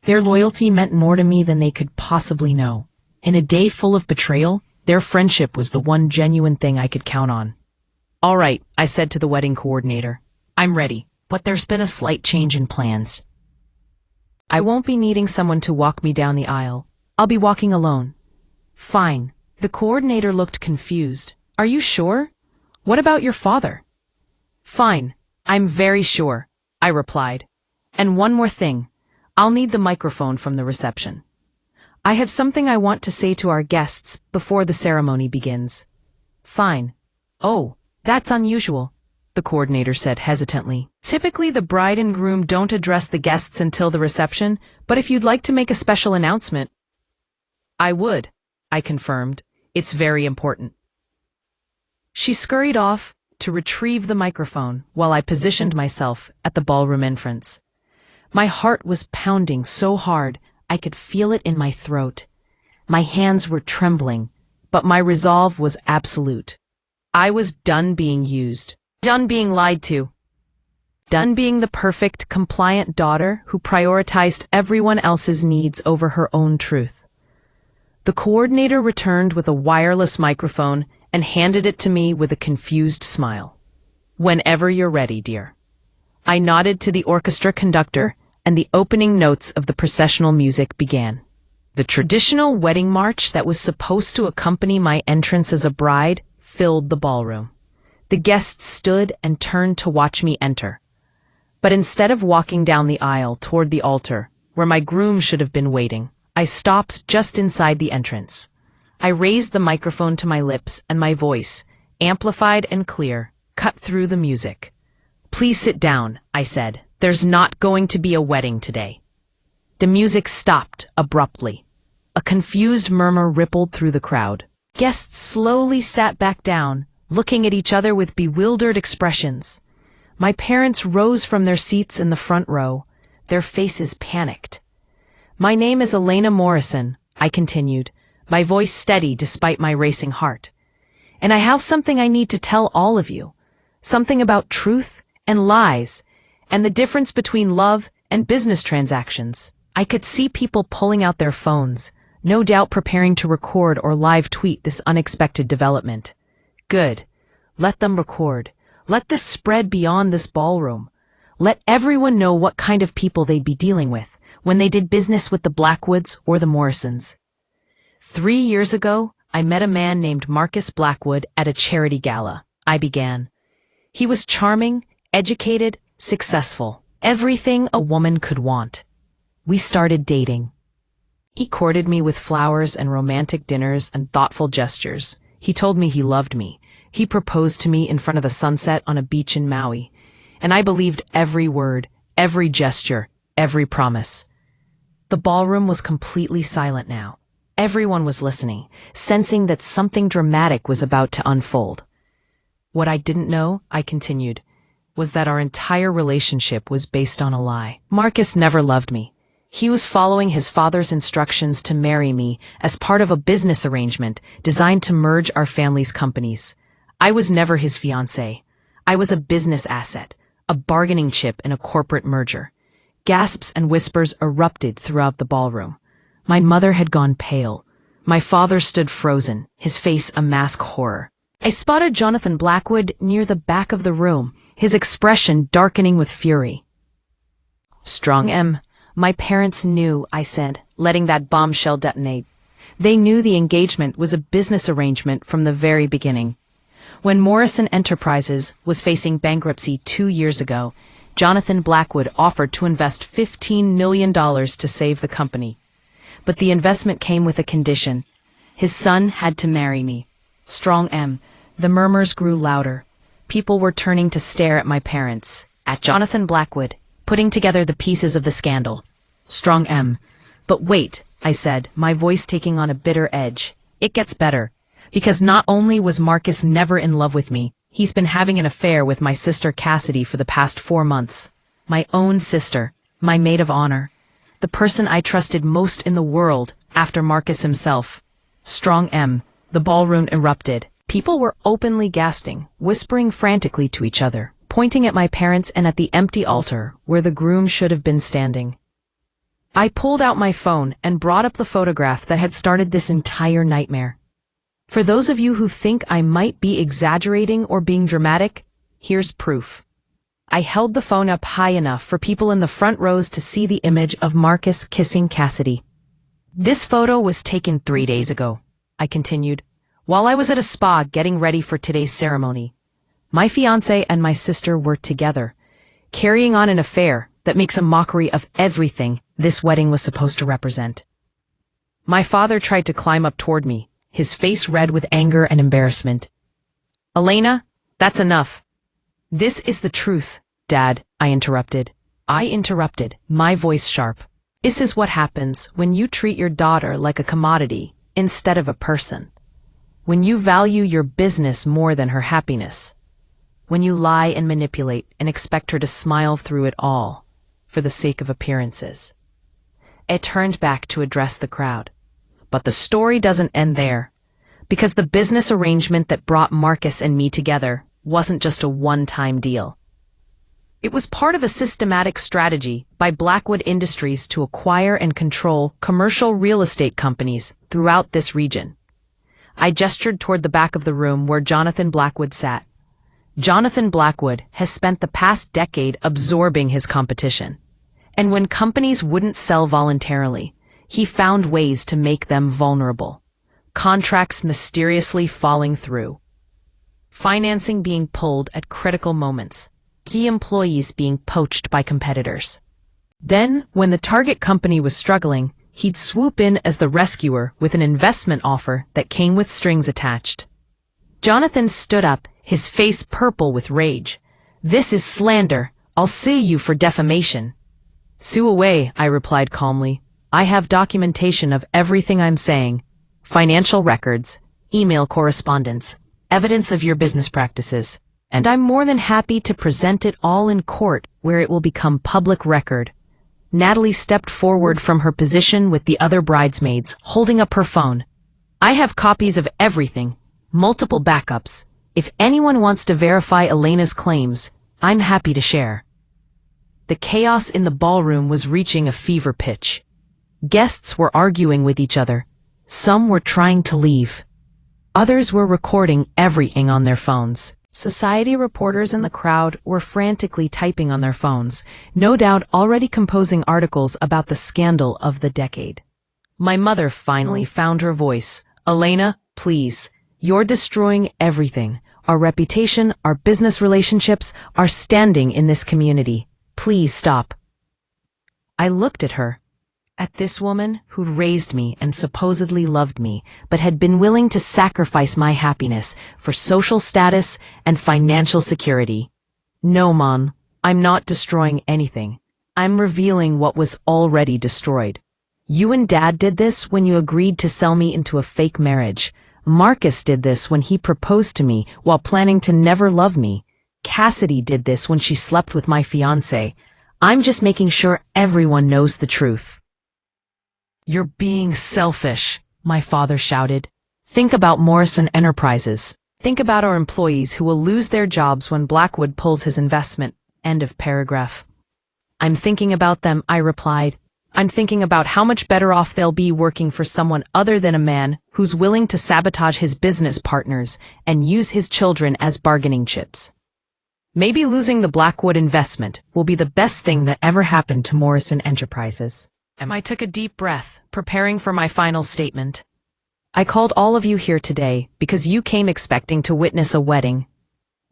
Their loyalty meant more to me than they could possibly know. In a day full of betrayal, their friendship was the one genuine thing I could count on. "All right," I said to the wedding coordinator. "I'm ready, but there's been a slight change in plans. I won't be needing someone to walk me down the aisle. I'll be walking alone." "Fine." The coordinator looked confused. "Are you sure? What about your father?" "Fine. I'm very sure," I replied. "And one more thing. I'll need the microphone from the reception. I have something I want to say to our guests before the ceremony begins." "Fine." "Oh, that's unusual," the coordinator said hesitantly. "Typically, the bride and groom don't address the guests until the reception, but if you'd like to make a special announcement—" "I would," I confirmed. "It's very important." She scurried off to retrieve the microphone while I positioned myself at the ballroom entrance. My heart was pounding so hard I could feel it in my throat. My hands were trembling, but my resolve was absolute. I was done being used, done being lied to, done being the perfect, compliant daughter who prioritized everyone else's needs over her own truth. The coordinator returned with a wireless microphone and handed it to me with a confused smile. "Whenever you're ready, dear." I nodded to the orchestra conductor, and the opening notes of the processional music began. The traditional wedding march that was supposed to accompany my entrance as a bride filled the ballroom. The guests stood and turned to watch me enter. But instead of walking down the aisle toward the altar, where my groom should have been waiting, I stopped just inside the entrance. I raised the microphone to my lips, and my voice, amplified and clear, cut through the music. "Please sit down," I said. "There's not going to be a wedding today." The music stopped abruptly. A confused murmur rippled through the crowd. Guests slowly sat back down, looking at each other with bewildered expressions. My parents rose from their seats in the front row, their faces panicked. "My name is Elena Morrison," I continued, my voice steady despite my racing heart. "And I have something I need to tell all of you. Something about truth and lies, and the difference between love and business transactions." I could see people pulling out their phones, no doubt preparing to record or live tweet this unexpected development. Good. Let them record. Let this spread beyond this ballroom. Let everyone know what kind of people they'd be dealing with when they did business with the Blackwoods or the Morrisons. 3 years ago, I met a man named Marcus Blackwood at a charity gala. I began. He was charming, educated, successful, everything a woman could want. We started dating. He courted me with flowers and romantic dinners and thoughtful gestures. He told me he loved me. He proposed to me in front of the sunset on a beach in Maui. And I believed every word, every gesture, every promise. The ballroom was completely silent now. Everyone was listening, sensing that something dramatic was about to unfold. What I didn't know, I continued, was that our entire relationship was based on a lie. Marcus never loved me. He was following his father's instructions to marry me as part of a business arrangement designed to merge our family's companies. I was never his fiancé. I was a business asset, a bargaining chip in a corporate merger. Gasps and whispers erupted throughout the ballroom. My mother had gone pale. My father stood frozen, his face a mask horror. I spotted Jonathan Blackwood near the back of the room, his expression darkening with fury. Strong M. My parents knew, I said, letting that bombshell detonate. They knew the engagement was a business arrangement from the very beginning. When Morrison Enterprises was facing bankruptcy 2 years ago, Jonathan Blackwood offered to invest $15 million to save the company. But the investment came with a condition. His son had to marry me. Strong M. The murmurs grew louder. People were turning to stare at my parents, at Jonathan Blackwood, putting together the pieces of the scandal. Strong M. But wait, I said, my voice taking on a bitter edge. It gets better. Because not only was Marcus never in love with me, he's been having an affair with my sister Cassidy for the past 4 months. My own sister, my maid of honor. The person I trusted most in the world after Marcus himself. Strong M. The ballroom erupted. People were openly gasping, whispering frantically to each other, pointing at my parents and at the empty altar where the groom should have been standing. I pulled out my phone and brought up the photograph that had started this entire nightmare. For those of you who think I might be exaggerating or being dramatic, here's proof. I held the phone up high enough for people in the front rows to see the image of Marcus kissing Cassidy. This photo was taken 3 days ago, I continued, while I was at a spa getting ready for today's ceremony. My fiancé and my sister were together, carrying on an affair that makes a mockery of everything this wedding was supposed to represent. My father tried to climb up toward me, his face red with anger and embarrassment. Elena, that's enough. This is the truth, Dad, I interrupted, my voice sharp. This is what happens when you treat your daughter like a commodity instead of a person. When you value your business more than her happiness. When you lie and manipulate and expect her to smile through it all for the sake of appearances. I turned back to address the crowd. But the story doesn't end there, because the business arrangement that brought Marcus and me together wasn't just a one-time deal. It was part of a systematic strategy by Blackwood Industries to acquire and control commercial real estate companies throughout this region. I gestured toward the back of the room where Jonathan Blackwood sat. Jonathan Blackwood has spent the past decade absorbing his competition. And when companies wouldn't sell voluntarily, he found ways to make them vulnerable. Contracts mysteriously falling through. Financing being pulled at critical moments. Key employees being poached by competitors. Then, when the target company was struggling, he'd swoop in as the rescuer with an investment offer that came with strings attached. Jonathan stood up, his face purple with rage. This is slander. I'll sue you for defamation. Sue away, I replied calmly. I have documentation of everything I'm saying. Financial records, email correspondence, evidence of your business practices. And I'm more than happy to present it all in court where it will become public record. Natalie stepped forward from her position with the other bridesmaids, holding up her phone. I have copies of everything, multiple backups. If anyone wants to verify Elena's claims, I'm happy to share. The chaos in the ballroom was reaching a fever pitch. Guests were arguing with each other, Some were trying to leave. Others were recording everything on their phones. Society reporters in the crowd were frantically typing on their phones, no doubt already composing articles about the scandal of the decade. My mother finally found her voice. "Elena, please. You're destroying everything. Our reputation, our business relationships, our standing in this community. Please stop." I looked at her. At this woman who'd raised me and supposedly loved me, but had been willing to sacrifice my happiness for social status and financial security. "No, Mom, I'm not destroying anything. I'm revealing what was already destroyed. You and Dad did this when you agreed to sell me into a fake marriage. Marcus did this when he proposed to me while planning to never love me. Cassidy did this when she slept with my fiancé. I'm just making sure everyone knows the truth." "You're being selfish," my father shouted. "Think about Morrison Enterprises. Think about our employees who will lose their jobs when Blackwood pulls his investment." End of paragraph. "I'm thinking about them," I replied. "I'm thinking about how much better off they'll be working for someone other than a man who's willing to sabotage his business partners and use his children as bargaining chips. Maybe losing the Blackwood investment will be the best thing that ever happened to Morrison Enterprises." I took a deep breath, preparing for my final statement. "I called all of you here today because you came expecting to witness a wedding,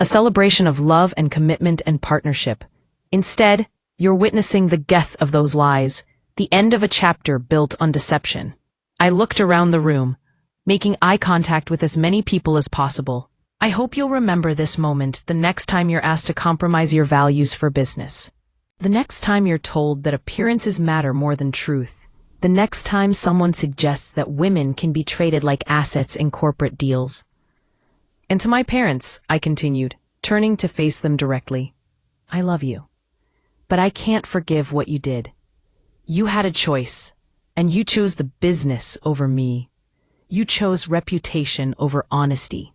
a celebration of love and commitment and partnership. Instead, you're witnessing the death of those lies, the end of a chapter built on deception." I looked around the room, making eye contact with as many people as possible. "I hope you'll remember this moment the next time you're asked to compromise your values for business. The next time you're told that appearances matter more than truth. The next time someone suggests that women can be traded like assets in corporate deals." "And to my parents," I continued, turning to face them directly, "I love you. But I can't forgive what you did. You had a choice, and you chose the business over me. You chose reputation over honesty.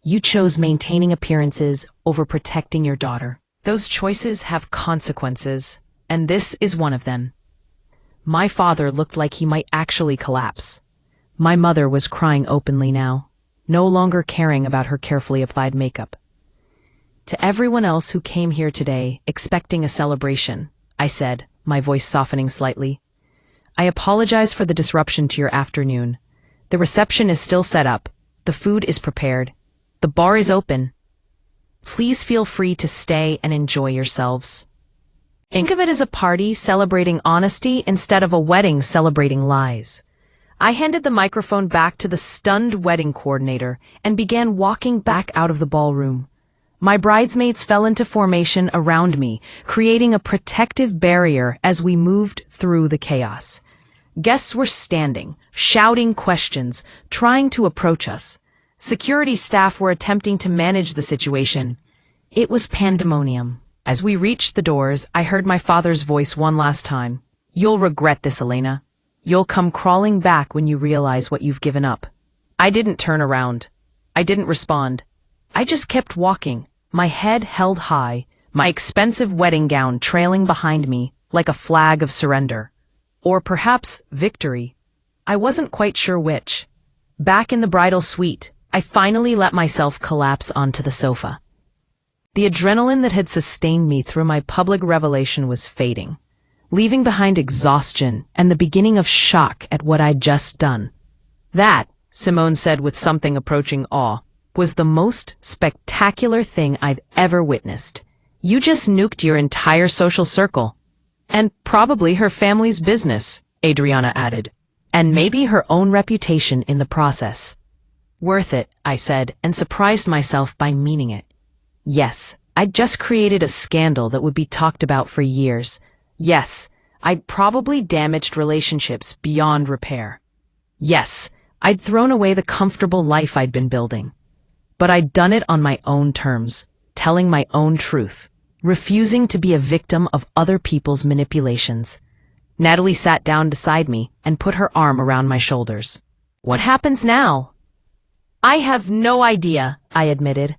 You chose maintaining appearances over protecting your daughter. Those choices have consequences, and this is one of them." My father looked like he might actually collapse. My mother was crying openly now, no longer caring about her carefully applied makeup. "To everyone else who came here today expecting a celebration," I said, my voice softening slightly, "I apologize for the disruption to your afternoon. The reception is still set up. The food is prepared. The bar is open. Please feel free to stay and enjoy yourselves. Think of it as a party celebrating honesty instead of a wedding celebrating lies." I handed the microphone back to the stunned wedding coordinator and began walking back out of the ballroom. My bridesmaids fell into formation around me, creating a protective barrier as we moved through the chaos. Guests were standing, shouting questions, trying to approach us. Security staff were attempting to manage the situation. It was pandemonium. As we reached the doors, I heard my father's voice one last time. "You'll regret this, Elena. You'll come crawling back when you realize what you've given up." I didn't turn around. I didn't respond. I just kept walking, my head held high, my expensive wedding gown trailing behind me like a flag of surrender. Or perhaps victory. I wasn't quite sure which. Back in the bridal suite, I finally let myself collapse onto the sofa. The adrenaline that had sustained me through my public revelation was fading, leaving behind exhaustion and the beginning of shock at what I'd just done. "That," Simone said with something approaching awe, "was the most spectacular thing I've ever witnessed. You just nuked your entire social circle. And probably her family's business," Adriana added, "and maybe her own reputation in the process." "Worth it," I said, and surprised myself by meaning it. Yes, I'd just created a scandal that would be talked about for years. Yes, I'd probably damaged relationships beyond repair. Yes, I'd thrown away the comfortable life I'd been building. But I'd done it on my own terms, telling my own truth, refusing to be a victim of other people's manipulations. Natalie sat down beside me and put her arm around my shoulders. "What happens now?" "I have no idea," I admitted.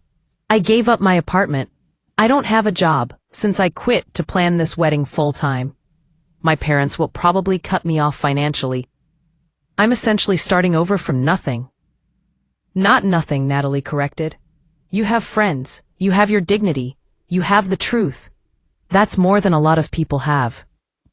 "I gave up my apartment. I don't have a job, since I quit to plan this wedding full-time. My parents will probably cut me off financially. I'm essentially starting over from nothing. Not nothing, Natalie corrected. You have friends, you have your dignity, you have the truth. That's more than a lot of people have.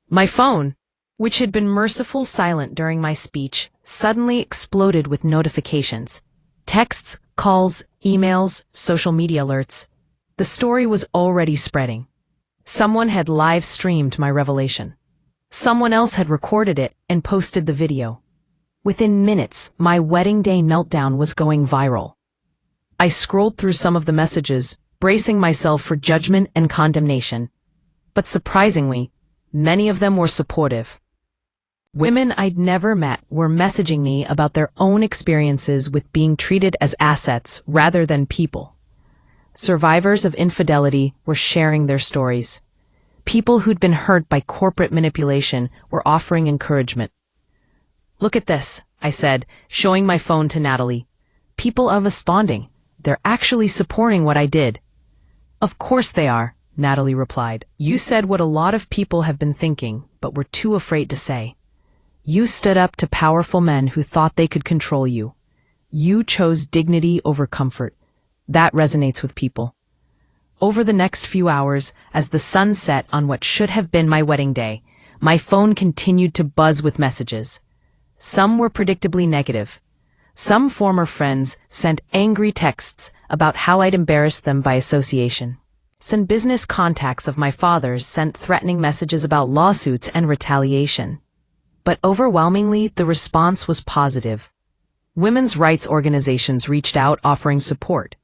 My phone, which had been merciful silent during my speech, suddenly exploded with notifications. Texts, calls, emails, social media alerts. The story was already spreading. Someone had live streamed my revelation. Someone else had recorded it and posted the video. Within minutes, my wedding day meltdown was going viral. I scrolled through some of the messages, bracing myself for judgment and condemnation. But surprisingly, many of them were supportive. Women I'd never met were messaging me about their own experiences with being treated as assets rather than people. Survivors of infidelity were sharing their stories. People who'd been hurt by corporate manipulation were offering encouragement. Look at this, I said, showing my phone to Natalie. People are responding. They're actually supporting what I did. Of course they are, Natalie replied. You said what a lot of people have been thinking, but were too afraid to say. You stood up to powerful men who thought they could control you. You chose dignity over comfort. That resonates with people. Over the next few hours, as the sun set on what should have been my wedding day, my phone continued to buzz with messages. Some were predictably negative. Some former friends sent angry texts about how I'd embarrassed them by association. Some business contacts of my father's sent threatening messages about lawsuits and retaliation. But overwhelmingly, the response was positive. Women's rights organizations reached out offering support.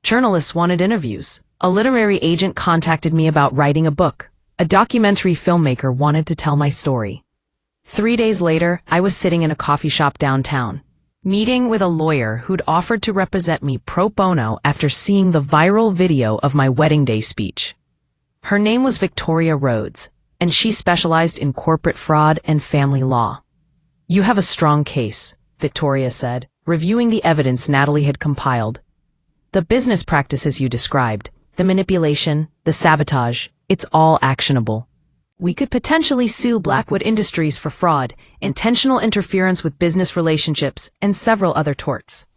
Journalists wanted interviews. A literary agent contacted me about writing a book. A documentary filmmaker wanted to tell my story. 3 days later, I was sitting in a coffee shop downtown, meeting with a lawyer who'd offered to represent me pro bono after seeing the viral video of my wedding day speech. Her name was Victoria Rhodes, and she specialized in corporate fraud and family law. You have a strong case, Victoria said, reviewing the evidence Natalie had compiled. The business practices you described, the manipulation, the sabotage, it's all actionable. We could potentially sue Blackwood Industries for fraud, intentional interference with business relationships, and several other torts.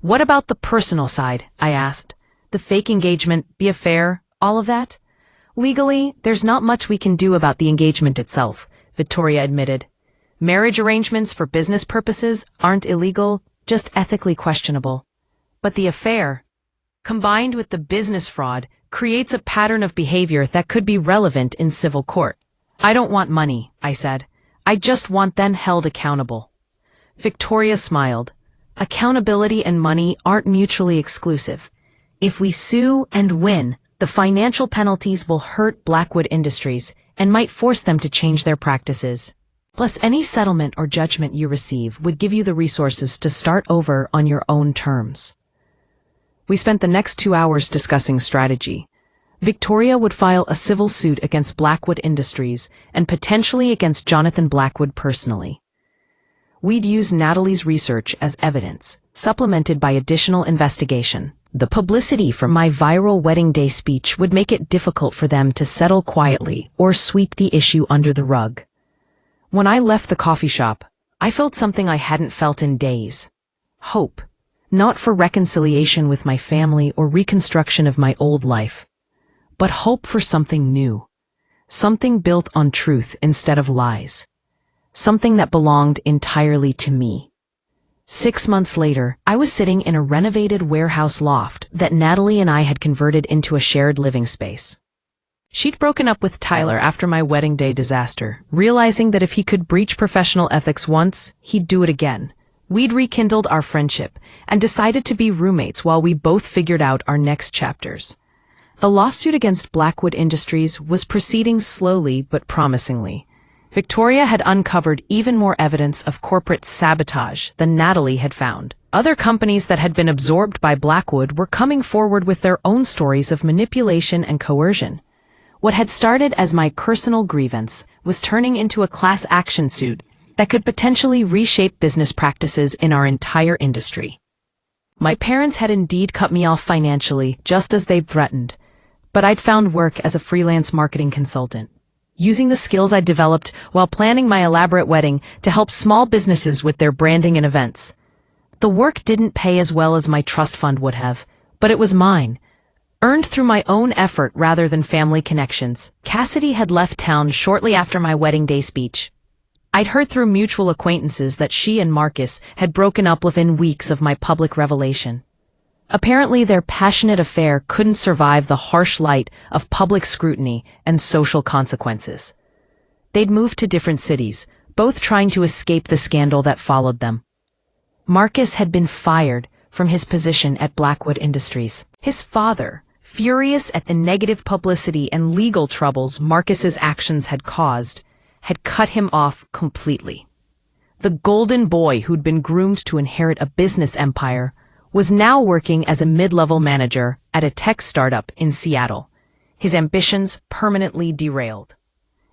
What about the personal side? I asked. The fake engagement, the affair, all of that? Legally, there's not much we can do about the engagement itself, Victoria admitted. Marriage arrangements for business purposes aren't illegal, just ethically questionable. But the affair, combined with the business fraud, creates a pattern of behavior that could be relevant in civil court. I don't want money, I said. I just want them held accountable. Victoria smiled. Accountability and money aren't mutually exclusive. If we sue and win, the financial penalties will hurt Blackwood Industries and might force them to change their practices. Plus, any settlement or judgment you receive would give you the resources to start over on your own terms. We spent the next 2 hours discussing strategy. Victoria would file a civil suit against Blackwood Industries and potentially against Jonathan Blackwood personally. We'd use Natalie's research as evidence, supplemented by additional investigation. The publicity from my viral wedding day speech would make it difficult for them to settle quietly or sweep the issue under the rug. When I left the coffee shop, I felt something I hadn't felt in days. Hope. Not for reconciliation with my family or reconstruction of my old life, but hope for something new, something built on truth instead of lies, something that belonged entirely to me. 6 months later, I was sitting in a renovated warehouse loft that Natalie and I had converted into a shared living space. She'd broken up with Tyler after my wedding day disaster, realizing that if he could breach professional ethics once, he'd do it again. We'd rekindled our friendship and decided to be roommates while we both figured out our next chapters. The lawsuit against Blackwood Industries was proceeding slowly but promisingly. Victoria had uncovered even more evidence of corporate sabotage than Natalie had found. Other companies that had been absorbed by Blackwood were coming forward with their own stories of manipulation and coercion. What had started as my personal grievance was turning into a class action suit that could potentially reshape business practices in our entire industry. My parents had indeed cut me off financially, just as they'd threatened, but I'd found work as a freelance marketing consultant. using the skills I developed while planning my elaborate wedding to help small businesses with their branding and events. The work didn't pay as well as my trust fund would have, but it was mine, earned through my own effort rather than family connections. Cassidy had left town shortly after my wedding day speech. I'd heard through mutual acquaintances that she and Marcus had broken up within weeks of my public revelation. Apparently, their passionate affair couldn't survive the harsh light of public scrutiny and social consequences. They'd moved to different cities, both trying to escape the scandal that followed them. Marcus had been fired from his position at Blackwood Industries. His father, furious at the negative publicity and legal troubles Marcus's actions had caused, had cut him off completely. The golden boy who'd been groomed to inherit a business empire was now working as a mid-level manager at a tech startup in Seattle, his ambitions permanently derailed.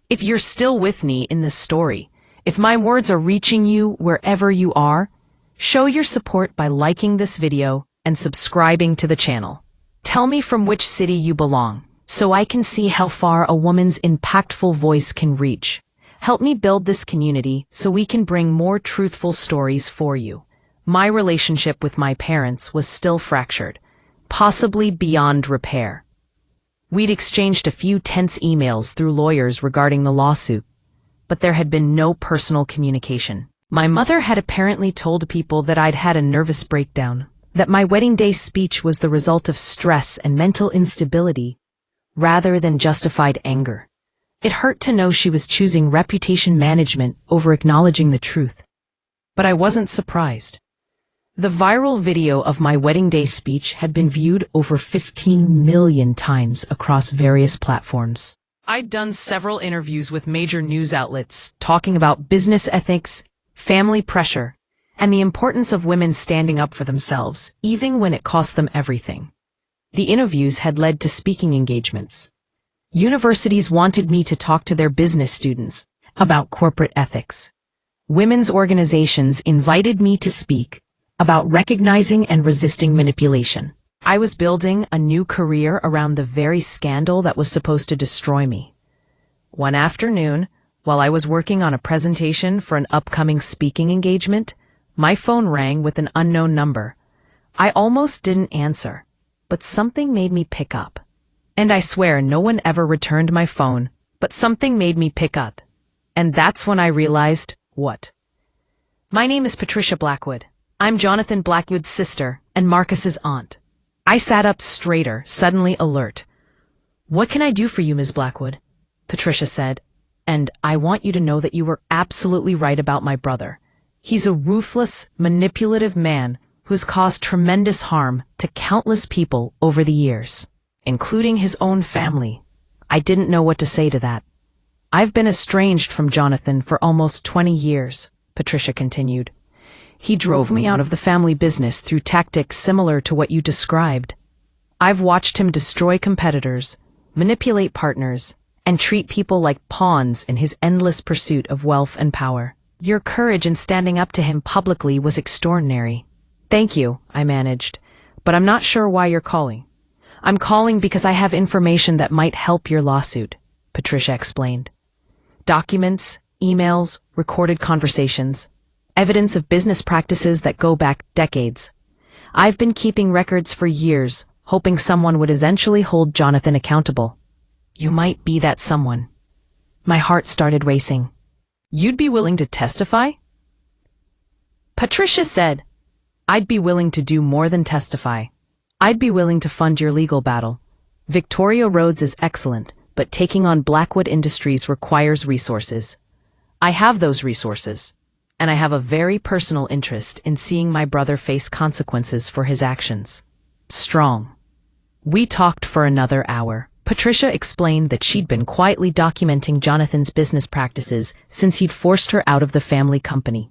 If you're still with me in this story, if my words are reaching you wherever you are, show your support by liking this video and subscribing to the channel. Tell me from which city you belong, so I can see how far a woman's impactful voice can reach. Help me build this community so we can bring more truthful stories for you. My relationship with my parents was still fractured, possibly beyond repair. We'd exchanged a few tense emails through lawyers regarding the lawsuit, but there had been no personal communication. My mother had apparently told people that I'd had a nervous breakdown, that my wedding day speech was the result of stress and mental instability, rather than justified anger. It hurt to know she was choosing reputation management over acknowledging the truth. But I wasn't surprised. The viral video of my wedding day speech had been viewed over 15 million times across various platforms. I'd done several interviews with major news outlets talking about business ethics, family pressure, and the importance of women standing up for themselves, even when it cost them everything. The interviews had led to speaking engagements. Universities wanted me to talk to their business students about corporate ethics. Women's organizations invited me to speak about recognizing and resisting manipulation. I was building a new career around the very scandal that was supposed to destroy me. One afternoon, while I was working on a presentation for an upcoming speaking engagement, my phone rang with an unknown number. I almost didn't answer, but something made me pick up. And I swear no one ever returned my phone, but something made me pick up. And that's when I realized what. My name is Patricia Blackwood. I'm Jonathan Blackwood's sister and Marcus's aunt. I sat up straighter, suddenly alert. "What can I do for you, Ms. Blackwood?" Patricia said. "And I want you to know that you were absolutely right about my brother. He's a ruthless, manipulative man who's caused tremendous harm to countless people over the years, including his own family." I didn't know what to say to that. "I've been estranged from Jonathan for almost 20 years, Patricia continued. "He drove me out of the family business through tactics similar to what you described. I've watched him destroy competitors, manipulate partners, and treat people like pawns in his endless pursuit of wealth and power. Your courage in standing up to him publicly was extraordinary." "Thank you," I managed, "but I'm not sure why you're calling." "I'm calling because I have information that might help your lawsuit," Patricia explained. "Documents, emails, recorded conversations, evidence of business practices that go back decades. I've been keeping records for years, hoping someone would eventually hold Jonathan accountable. You might be that someone." My heart started racing. "You'd be willing to testify?" Patricia said, "I'd be willing to do more than testify. I'd be willing to fund your legal battle. Victoria Rhodes is excellent, but taking on Blackwood Industries requires resources. I have those resources, and I have a very personal interest in seeing my brother face consequences for his actions." Strong. We talked for another hour. Patricia explained that she'd been quietly documenting Jonathan's business practices since he'd forced her out of the family company.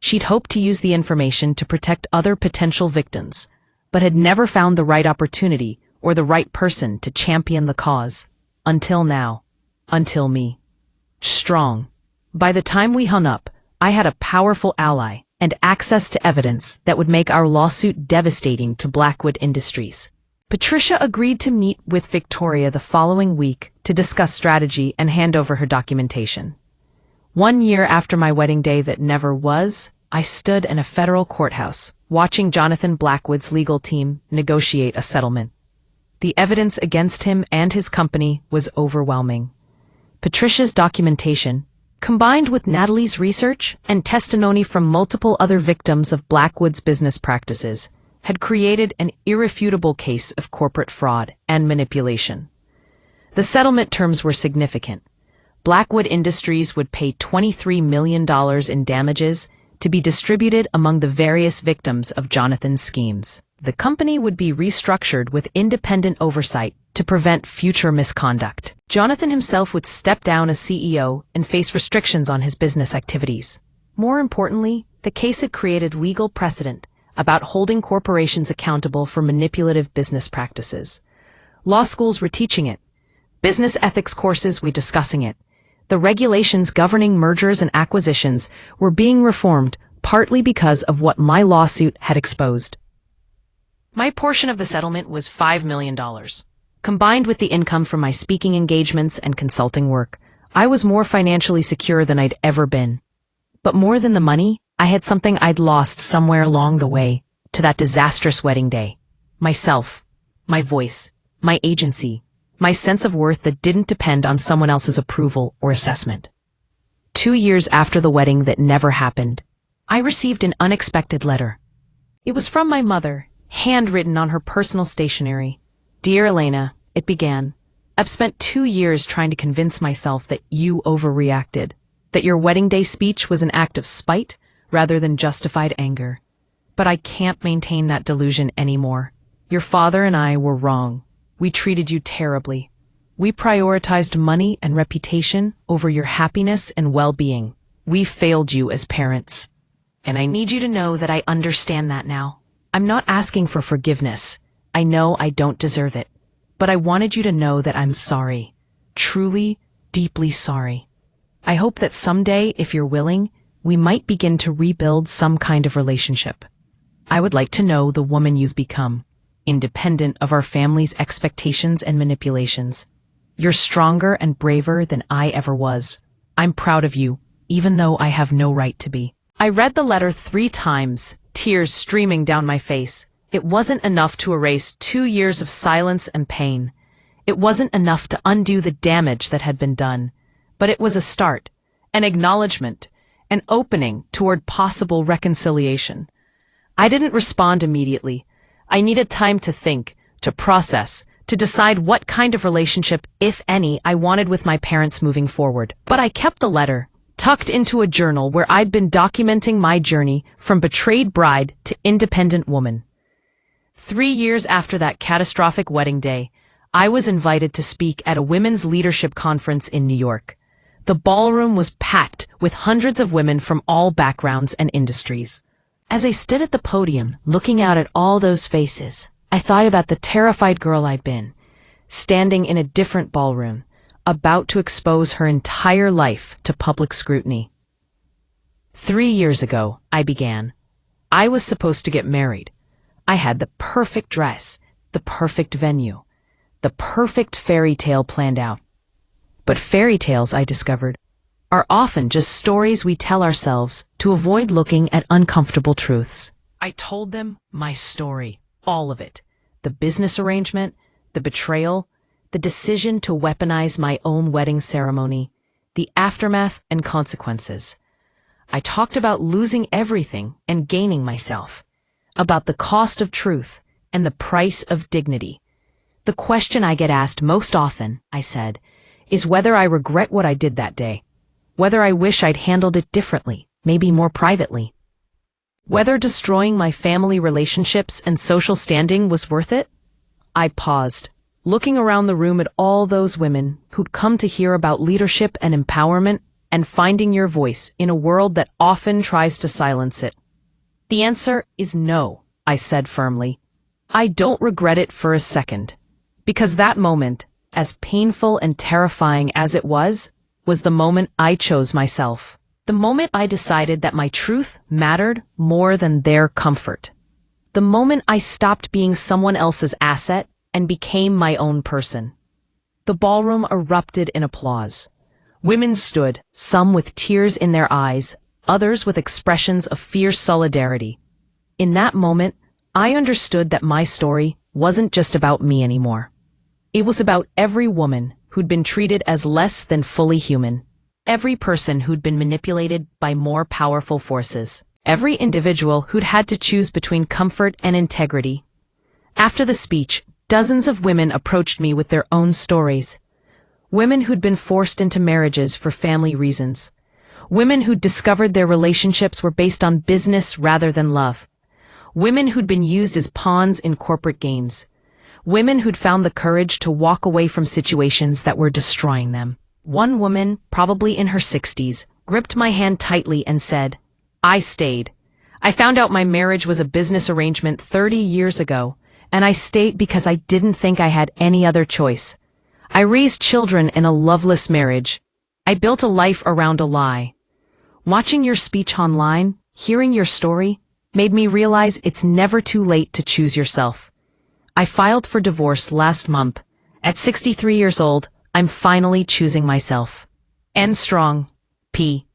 She'd hoped to use the information to protect other potential victims, but had never found the right opportunity or the right person to champion the cause. Until now. Until me. Strong. By the time we hung up, I had a powerful ally and access to evidence that would make our lawsuit devastating to Blackwood Industries. Patricia agreed to meet with Victoria the following week to to discuss strategy and hand over her documentation. 1 year after my wedding day that never was, I stood in a federal courthouse, watching Jonathan Blackwood's legal team negotiate a settlement. The evidence against him and his company was overwhelming. Patricia's documentation, combined with Natalie's research and testimony from multiple other victims of Blackwood's business practices, had created an irrefutable case of corporate fraud and manipulation. The settlement terms were significant. Blackwood Industries would pay $23 million in damages to be distributed among the various victims of Jonathan's schemes. The company would be restructured with independent oversight to prevent future misconduct. Jonathan himself would step down as CEO and face restrictions on his business activities. More importantly, the case had created legal precedent about holding corporations accountable for manipulative business practices. Law schools were teaching it. Business ethics courses were discussing it. The regulations governing mergers and acquisitions were being reformed partly because of what my lawsuit had exposed. My portion of the settlement was $5 million. Combined with the income from my speaking engagements and consulting work, I was more financially secure than I'd ever been. But more than the money, I had something I'd lost somewhere along the way to that disastrous wedding day. Myself, my voice, my agency, my sense of worth that didn't depend on someone else's approval or assessment. 2 years after the wedding that never happened, I received an unexpected letter. It was from my mother, handwritten on her personal stationery. Dear Elena, it began, I've spent 2 years trying to convince myself that you overreacted, that your wedding day speech was an act of spite rather than justified anger. But I can't maintain that delusion anymore. Your father and I were wrong. We treated you terribly. We prioritized money and reputation over your happiness and well-being. We failed you as parents. And I need you to know that I understand that now. I'm not asking for forgiveness. I know I don't deserve it. But I wanted you to know that I'm sorry. Truly, deeply sorry. I hope that someday, if you're willing, we might begin to rebuild some kind of relationship. I would like to know the woman you've become, independent of our family's expectations and manipulations. You're stronger and braver than I ever was. I'm proud of you, even though I have no right to be. I read the letter 3 times, tears streaming down my face. It wasn't enough to erase 2 years of silence and pain. It wasn't enough to undo the damage that had been done. But it was a start, an acknowledgement, an opening toward possible reconciliation. I didn't respond immediately. I needed time to think, to process, to decide what kind of relationship, if any, I wanted with my parents moving forward. But I kept the letter, tucked into a journal where I'd been documenting my journey from betrayed bride to independent woman. 3 years after that catastrophic wedding day, I was invited to speak at a women's leadership conference in New York. The ballroom was packed with hundreds of women from all backgrounds and industries. As I stood at the podium, looking out at all those faces, I thought about the terrified girl I'd been, standing in a different ballroom, about to expose her entire life to public scrutiny. 3 years ago, I began. I was supposed to get married. I had the perfect dress, the perfect venue, the perfect fairy tale planned out. But fairy tales, I discovered, are often just stories we tell ourselves to avoid looking at uncomfortable truths. I told them my story, all of it. The business arrangement, the betrayal, the decision to weaponize my own wedding ceremony, the aftermath and consequences. I talked about losing everything and gaining myself, about the cost of truth and the price of dignity. The question I get asked most often, I said, is whether I regret what I did that day, whether I wish I'd handled it differently, maybe more privately, whether destroying my family relationships and social standing was worth it. I paused, looking around the room at all those women who'd come to hear about leadership and empowerment and finding your voice in a world that often tries to silence it. The answer is no, I said firmly. I don't regret it for a second, because that moment, as painful and terrifying as it was the moment I chose myself. The moment I decided that my truth mattered more than their comfort. The moment I stopped being someone else's asset and became my own person. The ballroom erupted in applause. Women stood, some with tears in their eyes, others with expressions of fierce solidarity. In that moment, I understood that my story wasn't just about me anymore. It was about every woman who'd been treated as less than fully human, every person who'd been manipulated by more powerful forces, every individual who'd had to choose between comfort and integrity. After the speech, dozens of women approached me with their own stories. Women who'd been forced into marriages for family reasons. Women who'd discovered their relationships were based on business rather than love. Women who'd been used as pawns in corporate gains. Women who'd found the courage to walk away from situations that were destroying them. One woman, probably in her 60s, gripped my hand tightly and said, "I stayed. I found out my marriage was a business arrangement 30 years ago, and I stayed because I didn't think I had any other choice. I raised children in a loveless marriage. I built a life around a lie. Watching your speech online, hearing your story, made me realize it's never too late to choose yourself. I filed for divorce last month. At 63 years old, I'm finally choosing myself. End strong, P."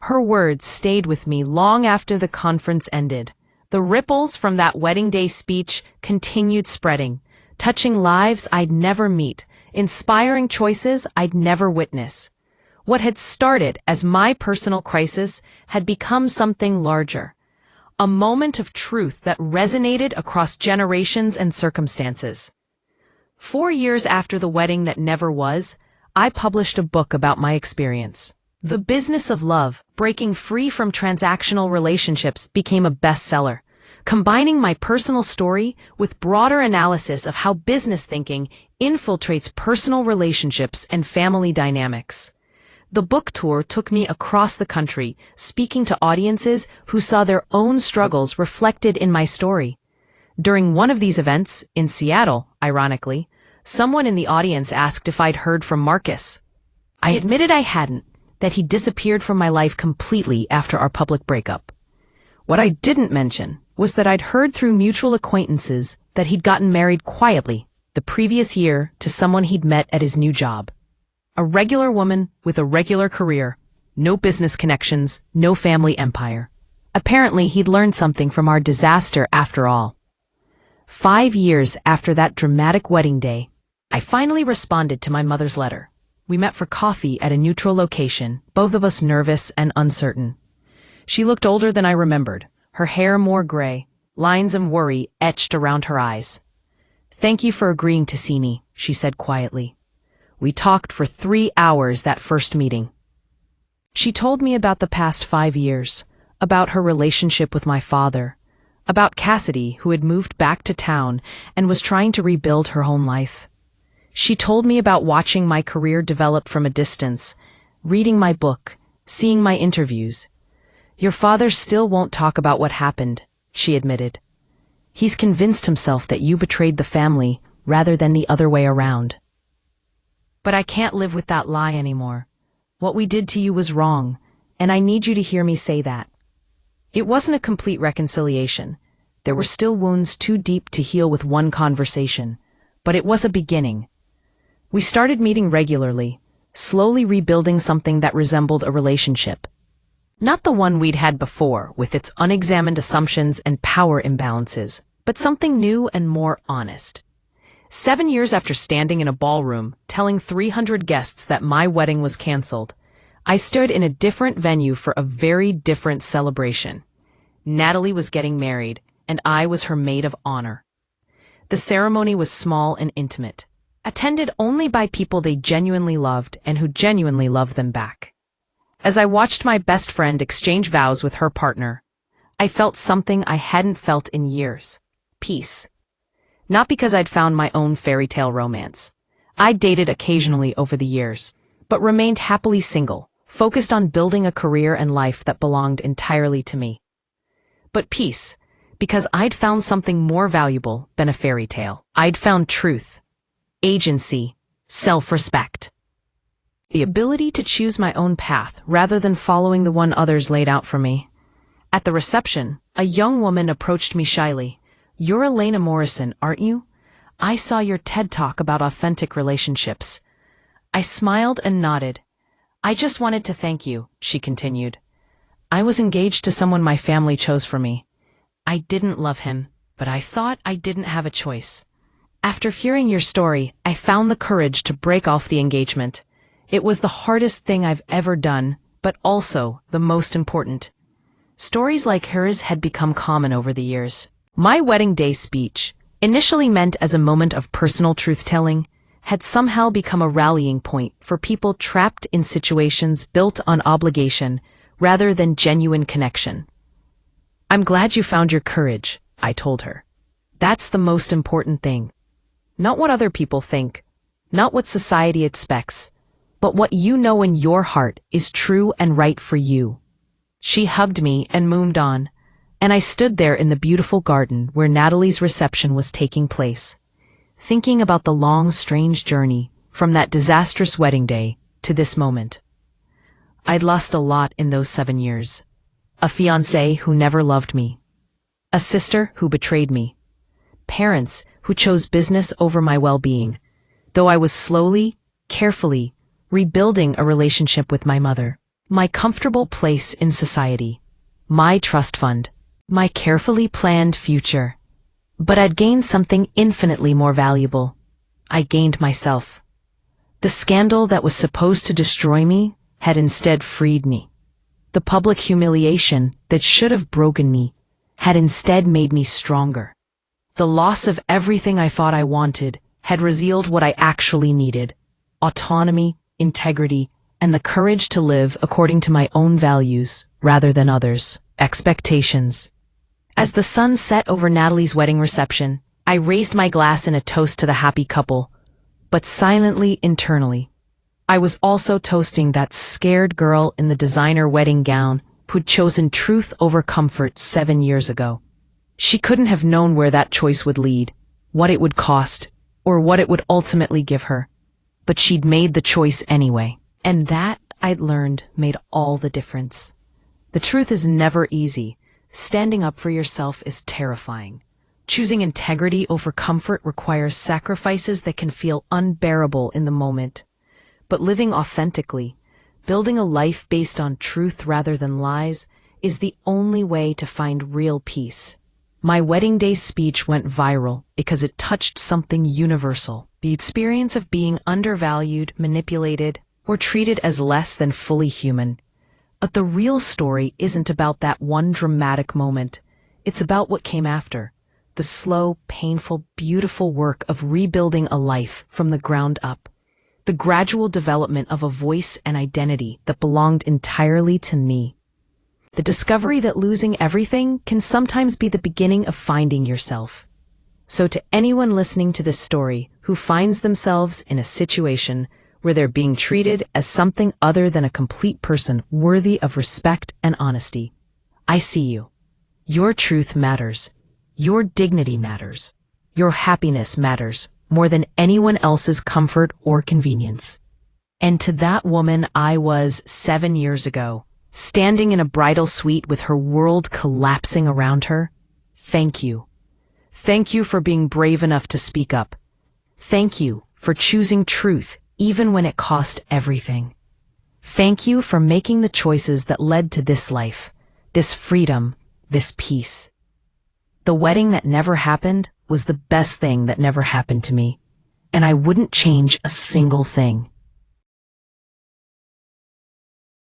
Her words stayed with me long after the conference ended. The ripples from that wedding day speech continued spreading, touching lives I'd never meet, inspiring choices I'd never witness. What had started as my personal crisis had become something larger. A moment of truth that resonated across generations and circumstances. 4 years after the wedding that never was, I published a book about my experience. The Business of Love, Breaking Free from Transactional Relationships became a bestseller, combining my personal story with broader analysis of how business thinking infiltrates personal relationships and family dynamics. The book tour took me across the country, speaking to audiences who saw their own struggles reflected in my story. During one of these events, in Seattle, ironically, someone in the audience asked if I'd heard from Marcus. I admitted I hadn't, that he disappeared from my life completely after our public breakup. What I didn't mention was that I'd heard through mutual acquaintances that he'd gotten married quietly the previous year to someone he'd met at his new job. A regular woman with a regular career, no business connections, no family empire. Apparently, he'd learned something from our disaster after all. 5 years after that dramatic wedding day, I finally responded to my mother's letter. We met for coffee at a neutral location, both of us nervous and uncertain. She looked older than I remembered, her hair more gray, lines of worry etched around her eyes. "Thank you for agreeing to see me," she said quietly. We talked for 3 hours that first meeting. She told me about the past 5 years, about her relationship with my father, about Cassidy, who had moved back to town and was trying to rebuild her home life. She told me about watching my career develop from a distance, reading my book, seeing my interviews. "Your father still won't talk about what happened," she admitted. "He's convinced himself that you betrayed the family rather than the other way around. But I can't live with that lie anymore. What we did to you was wrong, and I need you to hear me say that." It wasn't a complete reconciliation. There were still wounds too deep to heal with one conversation, but it was a beginning. We started meeting regularly, slowly rebuilding something that resembled a relationship. Not the one we'd had before, with its unexamined assumptions and power imbalances, but something new and more honest. 7 years after standing in a ballroom, telling 300 guests that my wedding was canceled, I stood in a different venue for a very different celebration. Natalie was getting married, and I was her maid of honor. The ceremony was small and intimate, attended only by people they genuinely loved and who genuinely loved them back. As I watched my best friend exchange vows with her partner, I felt something I hadn't felt in years: peace. Not because I'd found my own fairy tale romance. I'd dated occasionally over the years, but remained happily single, focused on building a career and life that belonged entirely to me. But peace, because I'd found something more valuable than a fairy tale. I'd found truth, agency, self-respect. The ability to choose my own path rather than following the one others laid out for me. At the reception, a young woman approached me shyly. "You're Elena Morrison, aren't you? I saw your TED Talk about authentic relationships. I smiled and nodded. I just wanted to thank you, she continued. I was engaged to someone my family chose for me. I didn't love him, but I thought I didn't have a choice. After hearing your story, I found the courage to break off the engagement. It was the hardest thing I've ever done, but also the most important. Stories like hers had become common over the years. My wedding day speech, initially meant as a moment of personal truth-telling, had somehow become a rallying point for people trapped in situations built on obligation rather than genuine connection. I'm glad you found your courage, I told her. That's the most important thing. Not what other people think, not what society expects, but what you know in your heart is true and right for you. She hugged me and moved on, and I stood there in the beautiful garden where Natalie's reception was taking place, thinking about the long, strange journey from that disastrous wedding day to this moment. I'd lost a lot in those 7 years. A fiancé who never loved me. A sister who betrayed me. Parents who chose business over my well-being, though I was slowly, carefully, rebuilding a relationship with my mother. My comfortable place in society. My trust fund. My carefully planned future. But I'd gained something infinitely more valuable. I gained myself. The scandal that was supposed to destroy me had instead freed me. The public humiliation that should have broken me had instead made me stronger. The loss of everything I thought I wanted had revealed what I actually needed: autonomy, integrity, and the courage to live according to my own values rather than others' expectations. As the sun set over Natalie's wedding reception, I raised my glass in a toast to the happy couple, but silently internally. I was also toasting that scared girl in the designer wedding gown who'd chosen truth over comfort 7 years ago. She couldn't have known where that choice would lead, what it would cost, or what it would ultimately give her. But she'd made the choice anyway. And that, I'd learned, made all the difference. The truth is never easy. Standing up for yourself is terrifying. Choosing integrity over comfort requires sacrifices that can feel unbearable in the moment. But living authentically, building a life based on truth rather than lies, is the only way to find real peace. My wedding day speech went viral because it touched something universal: the experience of being undervalued, manipulated, or treated as less than fully human. But the real story isn't about that one dramatic moment. It's about what came after. The slow, painful, beautiful work of rebuilding a life from the ground up. The gradual development of a voice and identity that belonged entirely to me. The discovery that losing everything can sometimes be the beginning of finding yourself. So to anyone listening to this story who finds themselves in a situation where they're being treated as something other than a complete person worthy of respect and honesty, I see you. Your truth matters. Your dignity matters. Your happiness matters more than anyone else's comfort or convenience. And to that woman I was 7 years ago, standing in a bridal suite with her world collapsing around her, thank you. Thank you for being brave enough to speak up. Thank you for choosing truth even when it cost everything. Thank you for making the choices that led to this life, this freedom, this peace. The wedding that never happened was the best thing that never happened to me, and I wouldn't change a single thing.